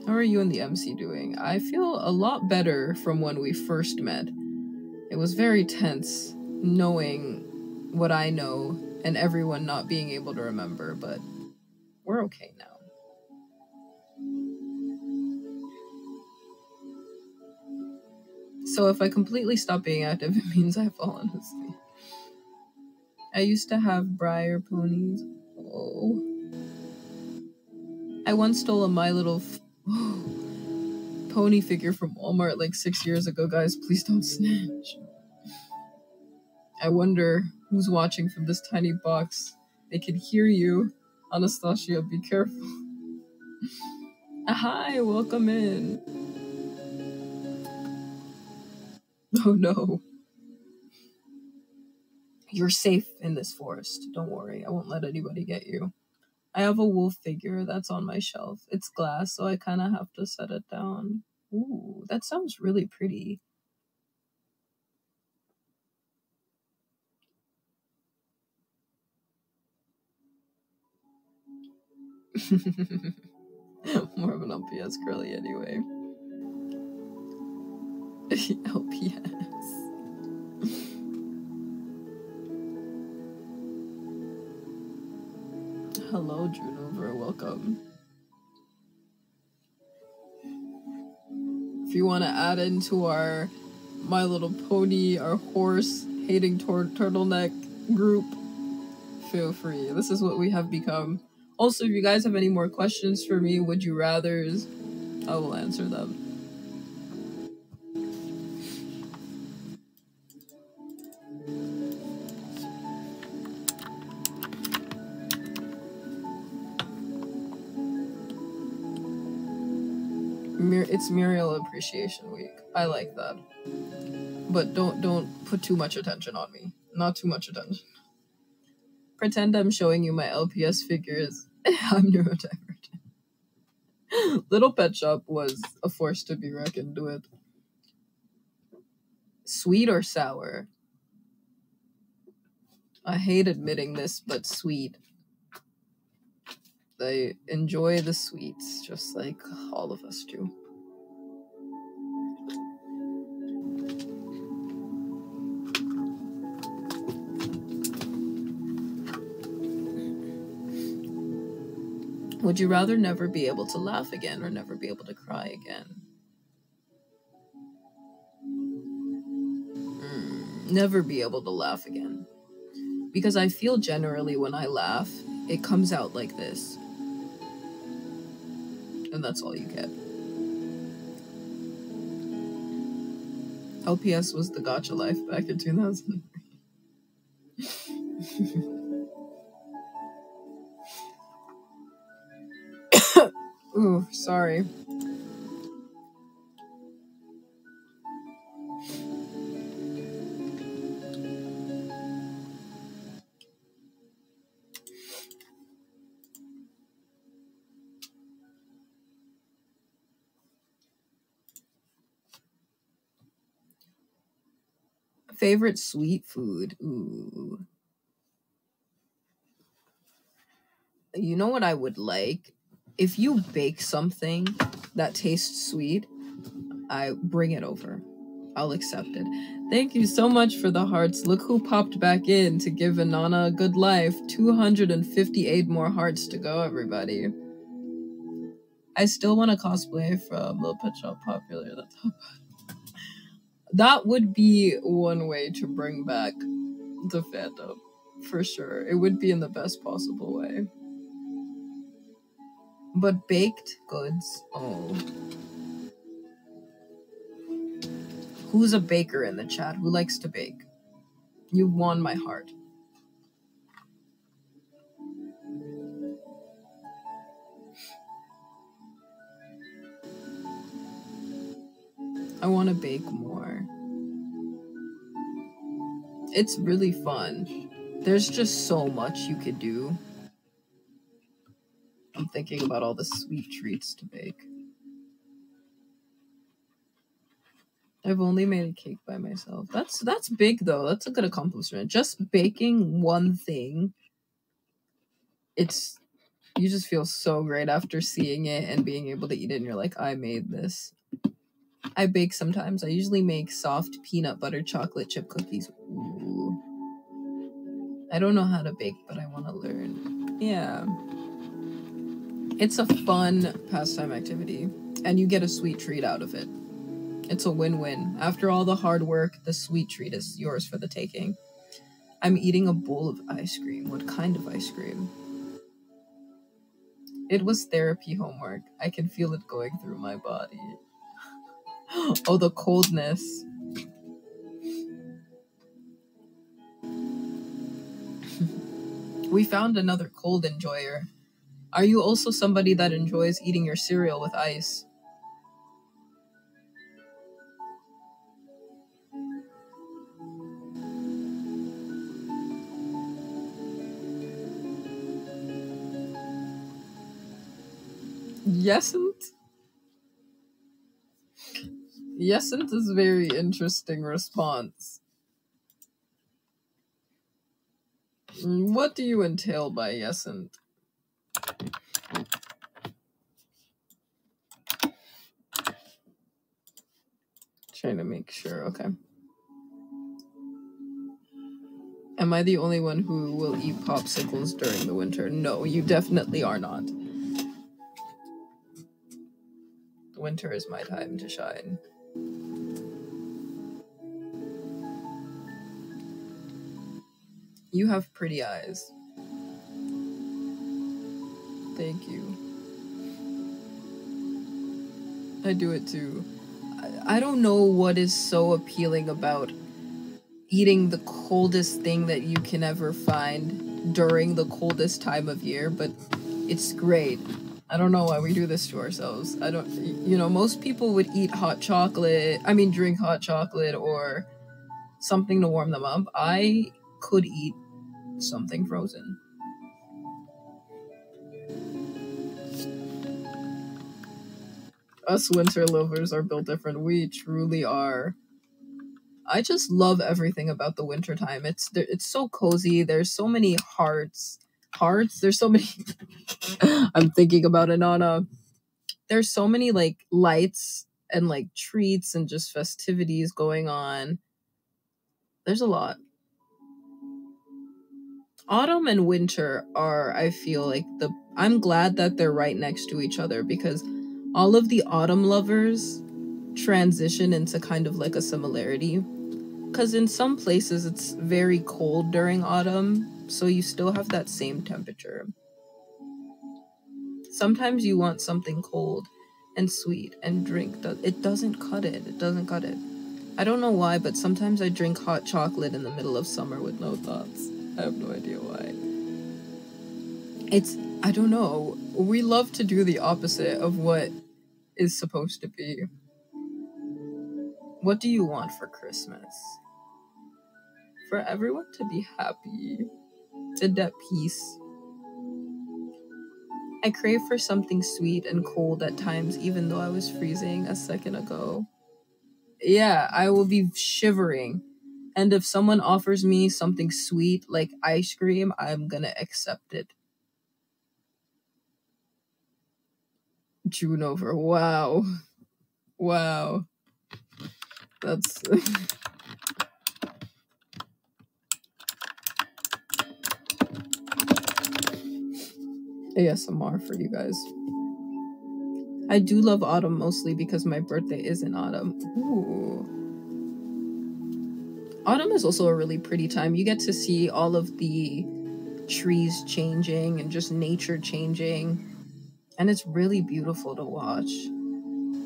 How are you and the MC doing? I feel a lot better from when we first met. It was very tense knowing what I know and everyone not being able to remember, but we're okay now. So if I completely stop being active, it means I've fallen asleep. I used to have Briar ponies. Oh. I once stole a My Little Pony figure from Walmart like 6 years ago, guys. Please don't snitch. I wonder who's watching from this tiny box. They can hear you. Anastasia, be careful. Hi, welcome in. Oh no. You're safe in this forest. Don't worry, I won't let anybody get you. I have a wolf figure that's on my shelf. It's glass, so I kind of have to set it down. Ooh, that sounds really pretty. More of an LPS girly anyway. LPS. Hello, Junover. Welcome. If you want to add into our My Little Pony, our horse hating turtleneck group, feel free. This is what we have become. Also, if you guys have any more questions for me, would you rathers, I will answer them. It's Muriel Appreciation Week. I like that. But don't put too much attention on me. Not too much attention. Pretend I'm showing you my LPS figures. I'm neurodivergent. Little Pet Shop was a force to be reckoned with. Sweet or sour? I hate admitting this, but sweet. I enjoy the sweets, just like all of us do. Would you rather never be able to laugh again or never be able to cry again? Never be able to laugh again. Because I feel generally when I laugh, it comes out like this. And that's all you get. LPS was the gotcha life back in 2000. Ooh, sorry. Favorite sweet food? Ooh. You know what I would like? If you bake something that tastes sweet, I bring it over. I'll accept it. Thank you so much for the hearts. Look who popped back in to give Inanna a good life. 258 more hearts to go, everybody. I still want to cosplay from Little Pet Shop Popular. That's how bad. That would be one way to bring back the fandom. For sure. It would be in the best possible way. But baked goods, oh. Who's a baker in the chat? Who likes to bake? You won my heart. I want to bake more. It's really fun. There's just so much you could do. I'm thinking about all the sweet treats to bake. I've only made a cake by myself. That's big though. That's a good accomplishment. Just baking one thing. You just feel so great after seeing it and being able to eat it and you're like, I made this. I bake sometimes. I usually make soft peanut butter chocolate chip cookies. Ooh. I don't know how to bake, but I want to learn. Yeah. It's a fun pastime activity, and you get a sweet treat out of it. It's a win-win. After all the hard work, the sweet treat is yours for the taking. I'm eating a bowl of ice cream. What kind of ice cream? It was therapy homework. I can feel it going through my body. Oh, the coldness. We found another cold enjoyer. Are you also somebody that enjoys eating your cereal with ice? Yesn't? Yesn't is a very interesting response. What do you entail by yesn't? Trying to make sure, okay. Am I the only one who will eat popsicles during the winter? No, you definitely are not. Winter is my time to shine. You have pretty eyes. Thank you. I do it too. I don't know what is so appealing about eating the coldest thing that you can ever find during the coldest time of year, but it's great. I don't know why we do this to ourselves. I don't, you know, most people would eat hot chocolate, drink hot chocolate or something to warm them up. I could eat something frozen. Us winter lovers are built different. We truly are. I just love everything about the winter time. It's so cozy. There's so many hearts. There's so many. I'm thinking about it, Nana. There's so many like lights and like treats and just festivities going on. There's a lot. Autumn and winter are, I feel like I'm glad that they're right next to each other because all of the autumn lovers transition into kind of like a similarity. Because in some places it's very cold during autumn, so you still have that same temperature. Sometimes you want something cold and sweet and drink. It doesn't cut it. It doesn't cut it. I don't know why, but sometimes I drink hot chocolate in the middle of summer with no thoughts. I have no idea why. I don't know. We love to do the opposite of what is supposed to be. What do you want for Christmas? For everyone to be happy and at peace. I crave for something sweet and cold at times, even though I was freezing a second ago. Yeah, I will be shivering. And if someone offers me something sweet like ice cream, I'm gonna accept it. June over. Wow. Wow. That's... ASMR for you guys. I do love autumn mostly because my birthday is in autumn. Ooh. Autumn is also a really pretty time. You get to see all of the trees changing and just nature changing. And it's really beautiful to watch.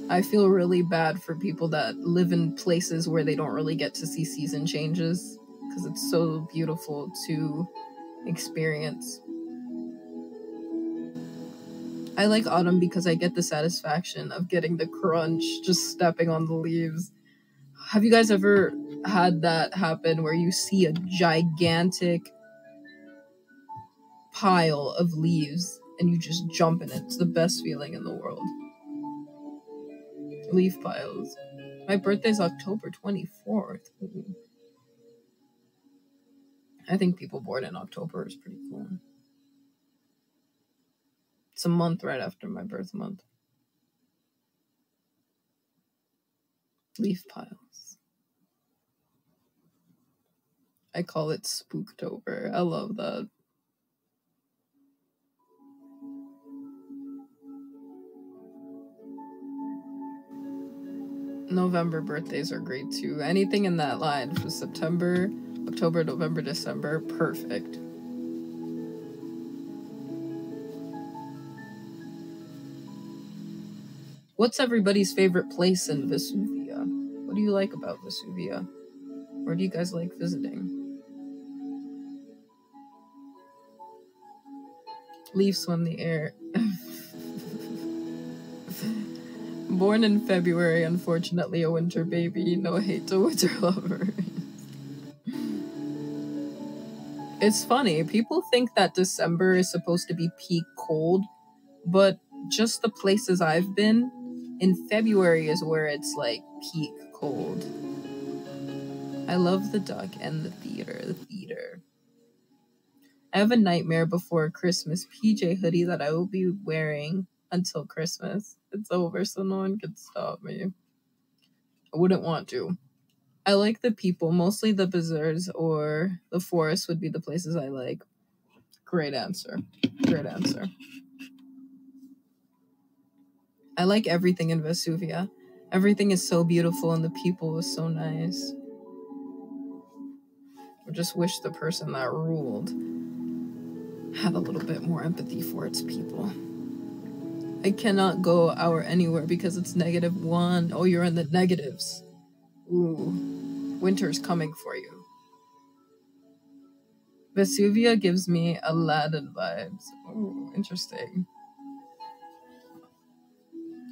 I feel really bad for people that live in places where they don't really get to see season changes because it's so beautiful to experience. I like autumn because I get the satisfaction of getting the crunch, just stepping on the leaves. Have you guys ever had that happen where you see a gigantic pile of leaves and you just jump in it? It's the best feeling in the world. Leaf piles. My birthday's October 24th. Ooh. I think people born in October is pretty cool. It's a month right after my birth month. Leaf piles. I call it Spooktober. I love that. November birthdays are great too. Anything in that line for September, October, November, December, perfect. What's everybody's favorite place in Vesuvia? What do you like about Vesuvia? Where do you guys like visiting? Leaves when the air. Born in February, unfortunately a winter baby. No hate to winter lovers. It's funny. People think that December is supposed to be peak cold, but just the places I've been, in February is where it's like peak cold. I love the duck and the theater. I have a nightmare before Christmas PJ hoodie that I will be wearing until Christmas. It's over, so no one can stop me. I wouldn't want to. I like the people, mostly the bazaars or the forest would be the places I like. Great answer. Great answer. I like everything in Vesuvia. Everything is so beautiful and the people is so nice. I just wish the person that ruled had a little bit more empathy for its people. I cannot go out anywhere because it's -1. Oh, you're in the negatives. Ooh, winter's coming for you. Vesuvia gives me Aladdin vibes. Ooh, interesting.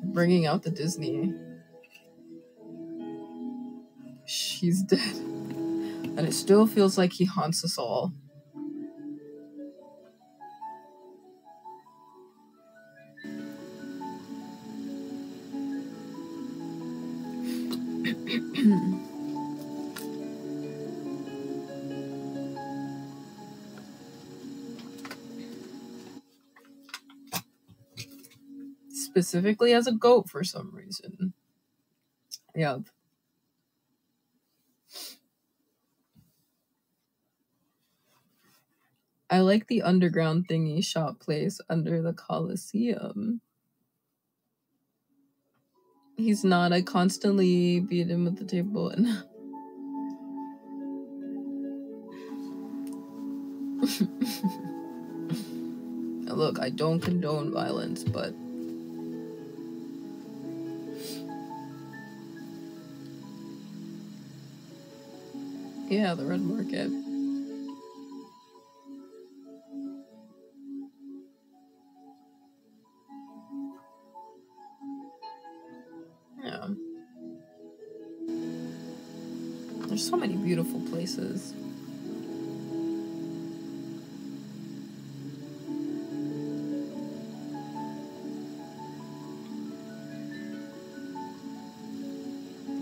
Bringing out the Disney. She's dead. And it still feels like he haunts us all. Specifically as a goat for some reason. Yeah. I like the underground thingy shop place under the Coliseum. He's not. I constantly beat him with the table and look, I don't condone violence, but yeah, the red market. Yeah. There's so many beautiful places.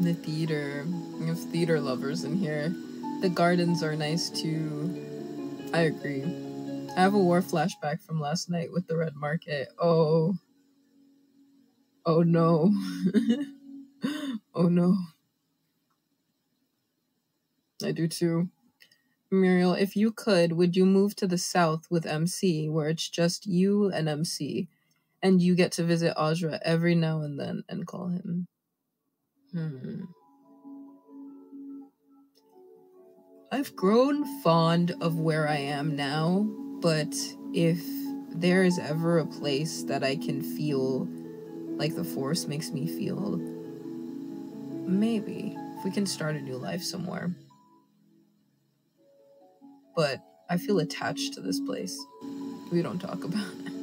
The theater. We have theater lovers in here. The gardens are nice too. I agree. I have a war flashback from last night with the red market. Oh. Oh no. Oh no. I do too. Muriel, if you could, would you move to the south with MC, where it's just you and MC, and you get to visit Audra every now and then and call him? I've grown fond of where I am now, but if there is ever a place that I can feel like the forest makes me feel, maybe if we can start a new life somewhere. But I feel attached to this place. We don't talk about it.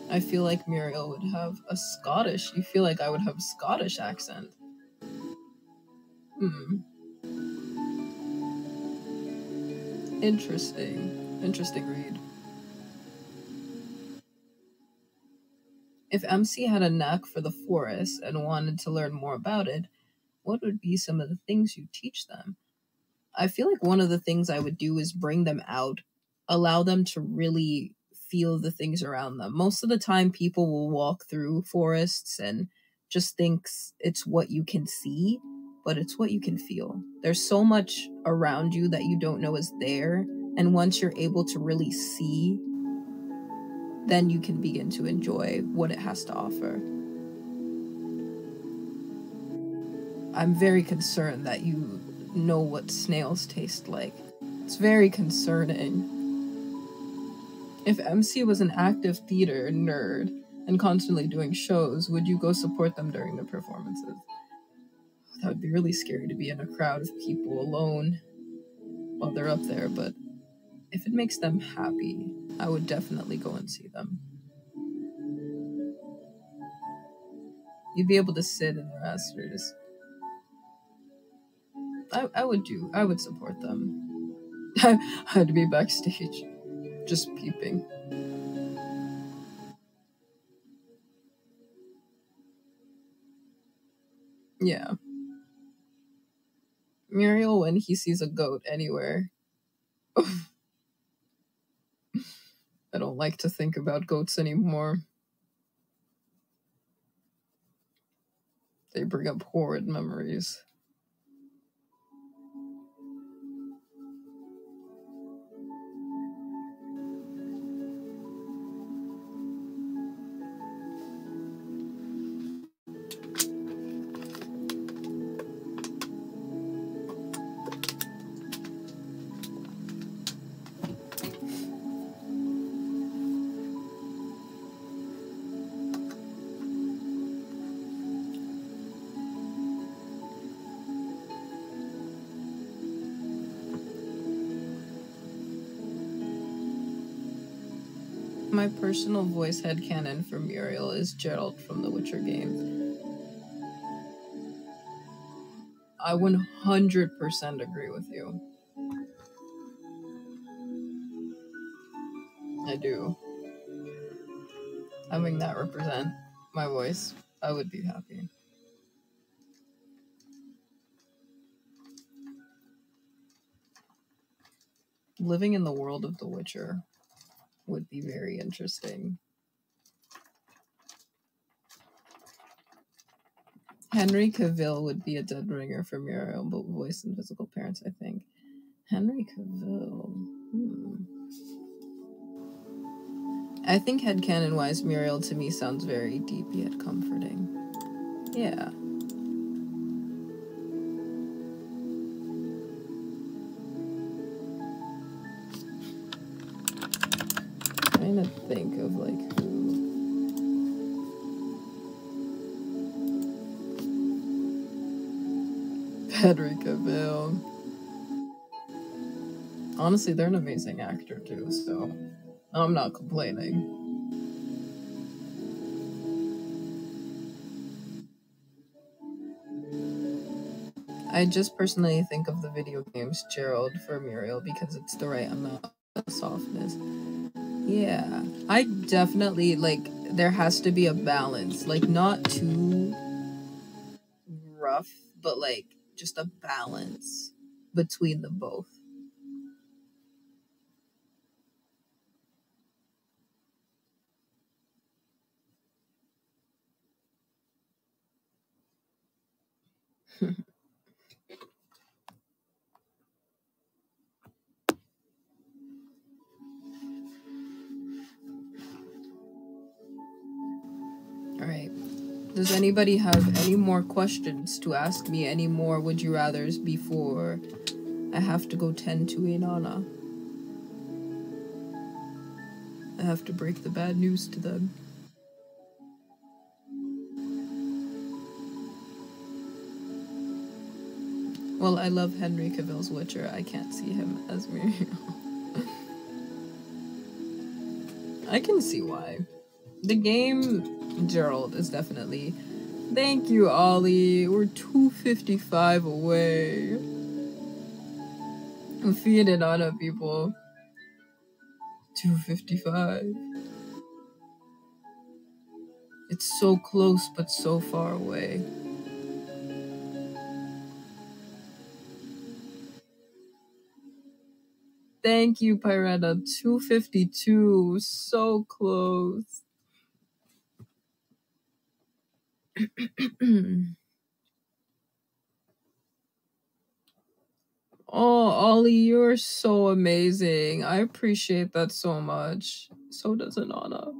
I feel like Muriel would have a Scottish. You feel like I would have a Scottish accent. Interesting. Interesting read. If MC had a knack for the forest and wanted to learn more about it, what would be some of the things you teach them? I feel like one of the things I would do is bring them out, allow them to really feel the things around them. Most of the time, people will walk through forests and just thinks it's what you can see, but it's what you can feel. There's so much around you that you don't know is there, and once you're able to really see, then you can begin to enjoy what it has to offer. I'm very concerned that you know what snails taste like. It's very concerning. If MC was an active theater nerd and constantly doing shows, would you go support them during the performances? That would be really scary to be in a crowd of people alone while they're up there, but if it makes them happy, I would definitely go and see them. You'd be able to sit in the rafters. I would support them. I'd be backstage, just peeping. Yeah. Muriel, when he sees a goat anywhere. I don't like to think about goats anymore. They bring up horrid memories. My personal voice headcanon for Muriel is Geralt from the Witcher games. I 100% agree with you. I do. Having that represent my voice, I would be happy. Living in the world of The Witcher would be very interesting. Henry Cavill would be a dead ringer for Muriel, but voice and physical parents, I think. Henry Cavill. I think headcanon-wise, Muriel to me sounds very deep yet comforting. Yeah. I'm trying to think of like who. Henry Cavill. Honestly, they're an amazing actor too, so I'm not complaining. I just personally think of the video games Gerald for Muriel because it's the right amount of softness. Yeah, I definitely, like, there has to be a balance, like, not too rough, but like just a balance between them both. All right. Does anybody have any more questions to ask me? Any more would you rathers before I have to go tend to Inanna? I have to break the bad news to them. Well, I love Henry Cavill's Witcher. I can't see him as Muriel. I can see why. The game Gerald is definitely... Thank you, Ollie. We're 255 away. I'm feeding on it, people. 255. It's so close, but so far away. Thank you, Pyretta. 252. So close. Oh, Ollie, you're so amazing. I appreciate that so much. So does Inanna.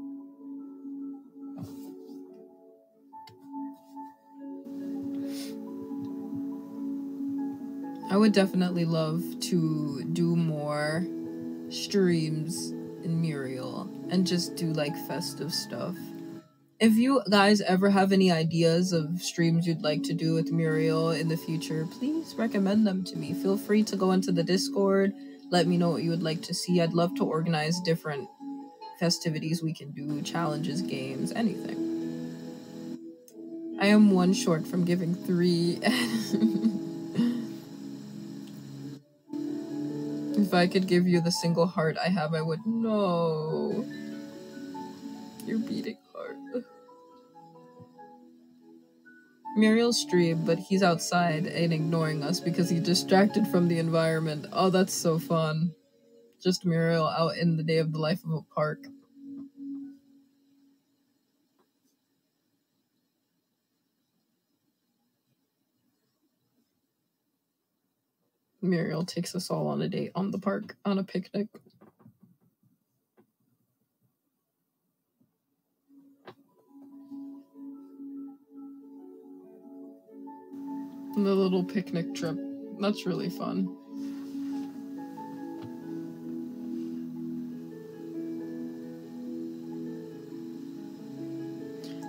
I would definitely love to do more streams in Muriel and just do like festive stuff. If you guys ever have any ideas of streams you'd like to do with Muriel in the future, please recommend them to me. Feel free to go into the Discord. Let me know what you would like to see. I'd love to organize different festivities we can do, challenges, games, anything. I am one short from giving 3. If I could give you the single heart I have, I would. No. Your beating heart. Muriel streamed, but he's outside and ignoring us because he's distracted from the environment. Oh, that's so fun. Just Muriel out in the day of the life of a park. Muriel takes us all on a date on the park, on a picnic. The little picnic trip. That's really fun.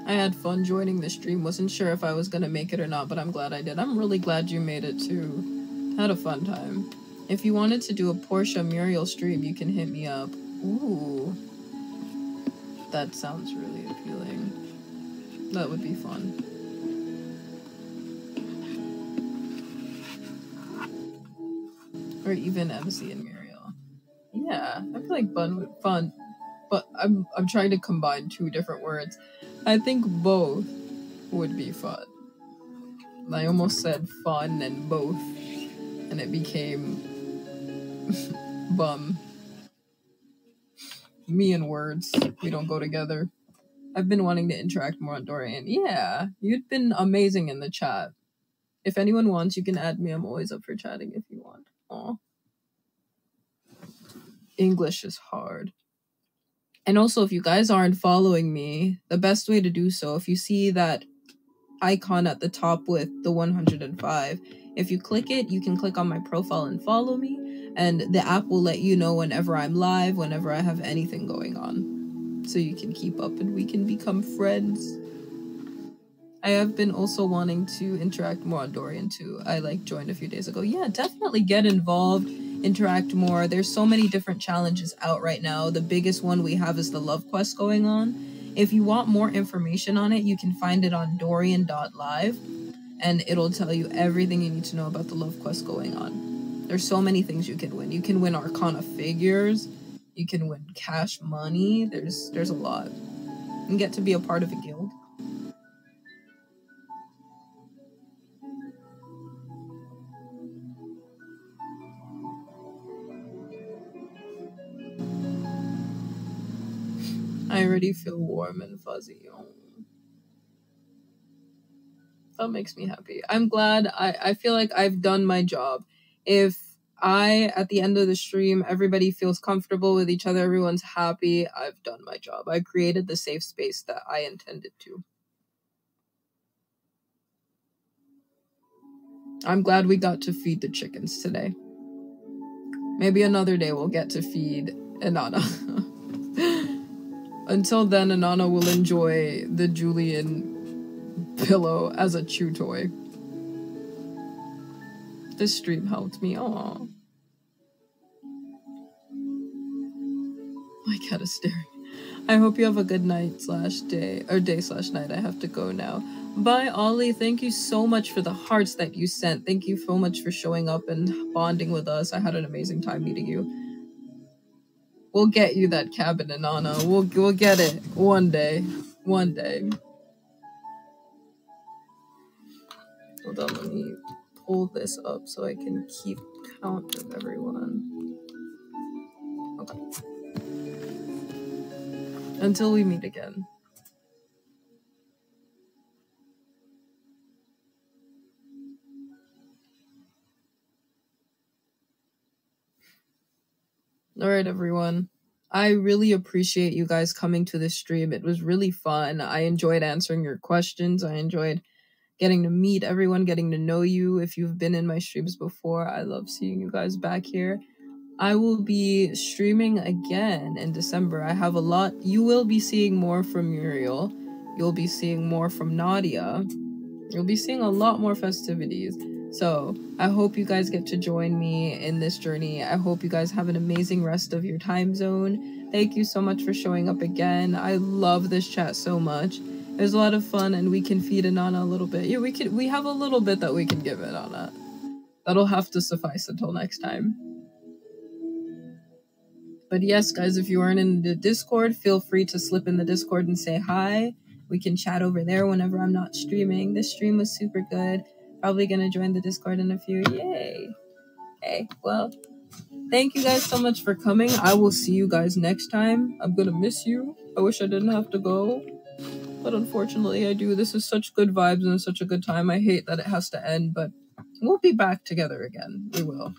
I had fun joining the stream. Wasn't sure if I was gonna make it or not, but I'm glad I did. I'm really glad you made it too. Had a fun time. If you wanted to do a Portia Muriel stream, you can hit me up. Ooh. That sounds really appealing. That would be fun. Or even MC and Muriel. Yeah, I feel like fun. But I'm trying to combine 2 different words. I think both would be fun. I almost said fun and both, and it became bum. Me and words, we don't go together. I've been wanting to interact more on Dorian. Yeah, you've been amazing in the chat. If anyone wants, you can add me. I'm always up for chatting if you want. Aw. English is hard. And also, if you guys aren't following me, the best way to do so, if you see that icon at the top with the 105, if you click it, you can click on my profile and follow me, and the app will let you know whenever I'm live, whenever I have anything going on, so you can keep up and we can become friends. I have been also wanting to interact more on Dorian too. I joined a few days ago. Yeah, definitely get involved, interact more. There's so many different challenges out right now. The biggest one we have is the love quest going on. If you want more information on it, you can find it on dorian.live, and it'll tell you everything you need to know about the love quest going on. There's so many things you can win. You can win Arcana figures. You can win cash money. There's a lot. You can get to be a part of a guild. I already feel warm and fuzzy. Oh. That makes me happy. I'm glad. I feel like I've done my job. If at the end of the stream, everybody feels comfortable with each other, everyone's happy, I've done my job. I created the safe space that I intended to. I'm glad we got to feed the chickens today. Maybe another day we'll get to feed Inanna. Until then, Inanna will enjoy the Julian pillow as a chew toy. This stream helped me. Aww. My cat is staring. I hope you have a good night/day, or day/night. I have to go now. Bye, Ollie. Thank you so much for the hearts that you sent. Thank you so much for showing up and bonding with us. I had an amazing time meeting you. We'll get you that cabin, Inanna. We'll get it one day. One day. Hold on, let me pull this up so I can keep count of everyone. Okay. Until we meet again. Alright, everyone. I really appreciate you guys coming to this stream. It was really fun. I enjoyed answering your questions. I enjoyed getting to meet everyone, getting to know you. If you've been in my streams before, I love seeing you guys back here. I will be streaming again in December. I have a lot. You will be seeing more from Muriel. You'll be seeing more from Nadia. You'll be seeing a lot more festivities. So I hope you guys get to join me in this journey. I hope you guys have an amazing rest of your time zone. Thank you so much for showing up again. I love this chat so much. It was a lot of fun, and we can feed Inanna a little bit. Yeah, we have a little bit that we can give Inanna. That'll have to suffice until next time. But yes, guys, if you aren't in the Discord, feel free to slip in the Discord and say hi. We can chat over there whenever I'm not streaming. This stream was super good. Probably gonna join the Discord in a few. Yay! Okay, well, thank you guys so much for coming. I will see you guys next time. I'm gonna miss you. I wish I didn't have to go, but unfortunately I do. This is such good vibes and such a good time. I hate that it has to end, but we'll be back together again. We will.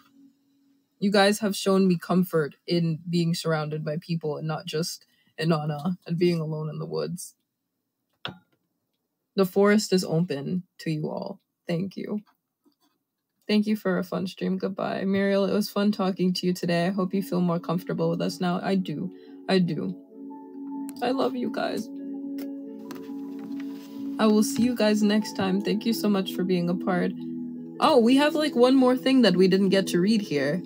You guys have shown me comfort in being surrounded by people and not just Inanna and being alone in the woods. The forest is open to you all. Thank you. Thank you for a fun stream. Goodbye. Muriel, it was fun talking to you today. I hope you feel more comfortable with us now. I do. I do. I love you guys. I will see you guys next time. Thank you so much for being a part. Oh, we have like one more thing that we didn't get to read here.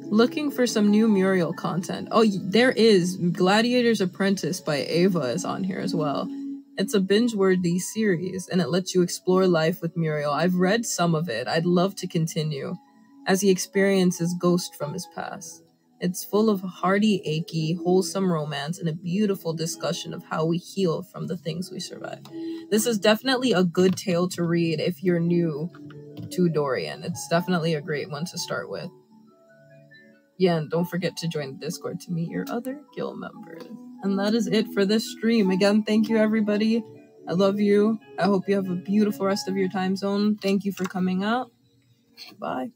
Looking for some new Muriel content. Oh, there is. Gladiator's Apprentice by Ava is on here as well. It's a binge-worthy series, and it lets you explore life with Muriel. I've read some of it. I'd love to continue, as he experiences ghosts from his past. It's full of hearty, achy, wholesome romance and a beautiful discussion of how we heal from the things we survive. This is definitely a good tale to read if you're new to Dorian. It's definitely a great one to start with. Yeah, and don't forget to join the Discord to meet your other guild members. And that is it for this stream. Again, thank you, everybody. I love you. I hope you have a beautiful rest of your time zone. Thank you for coming out. Bye.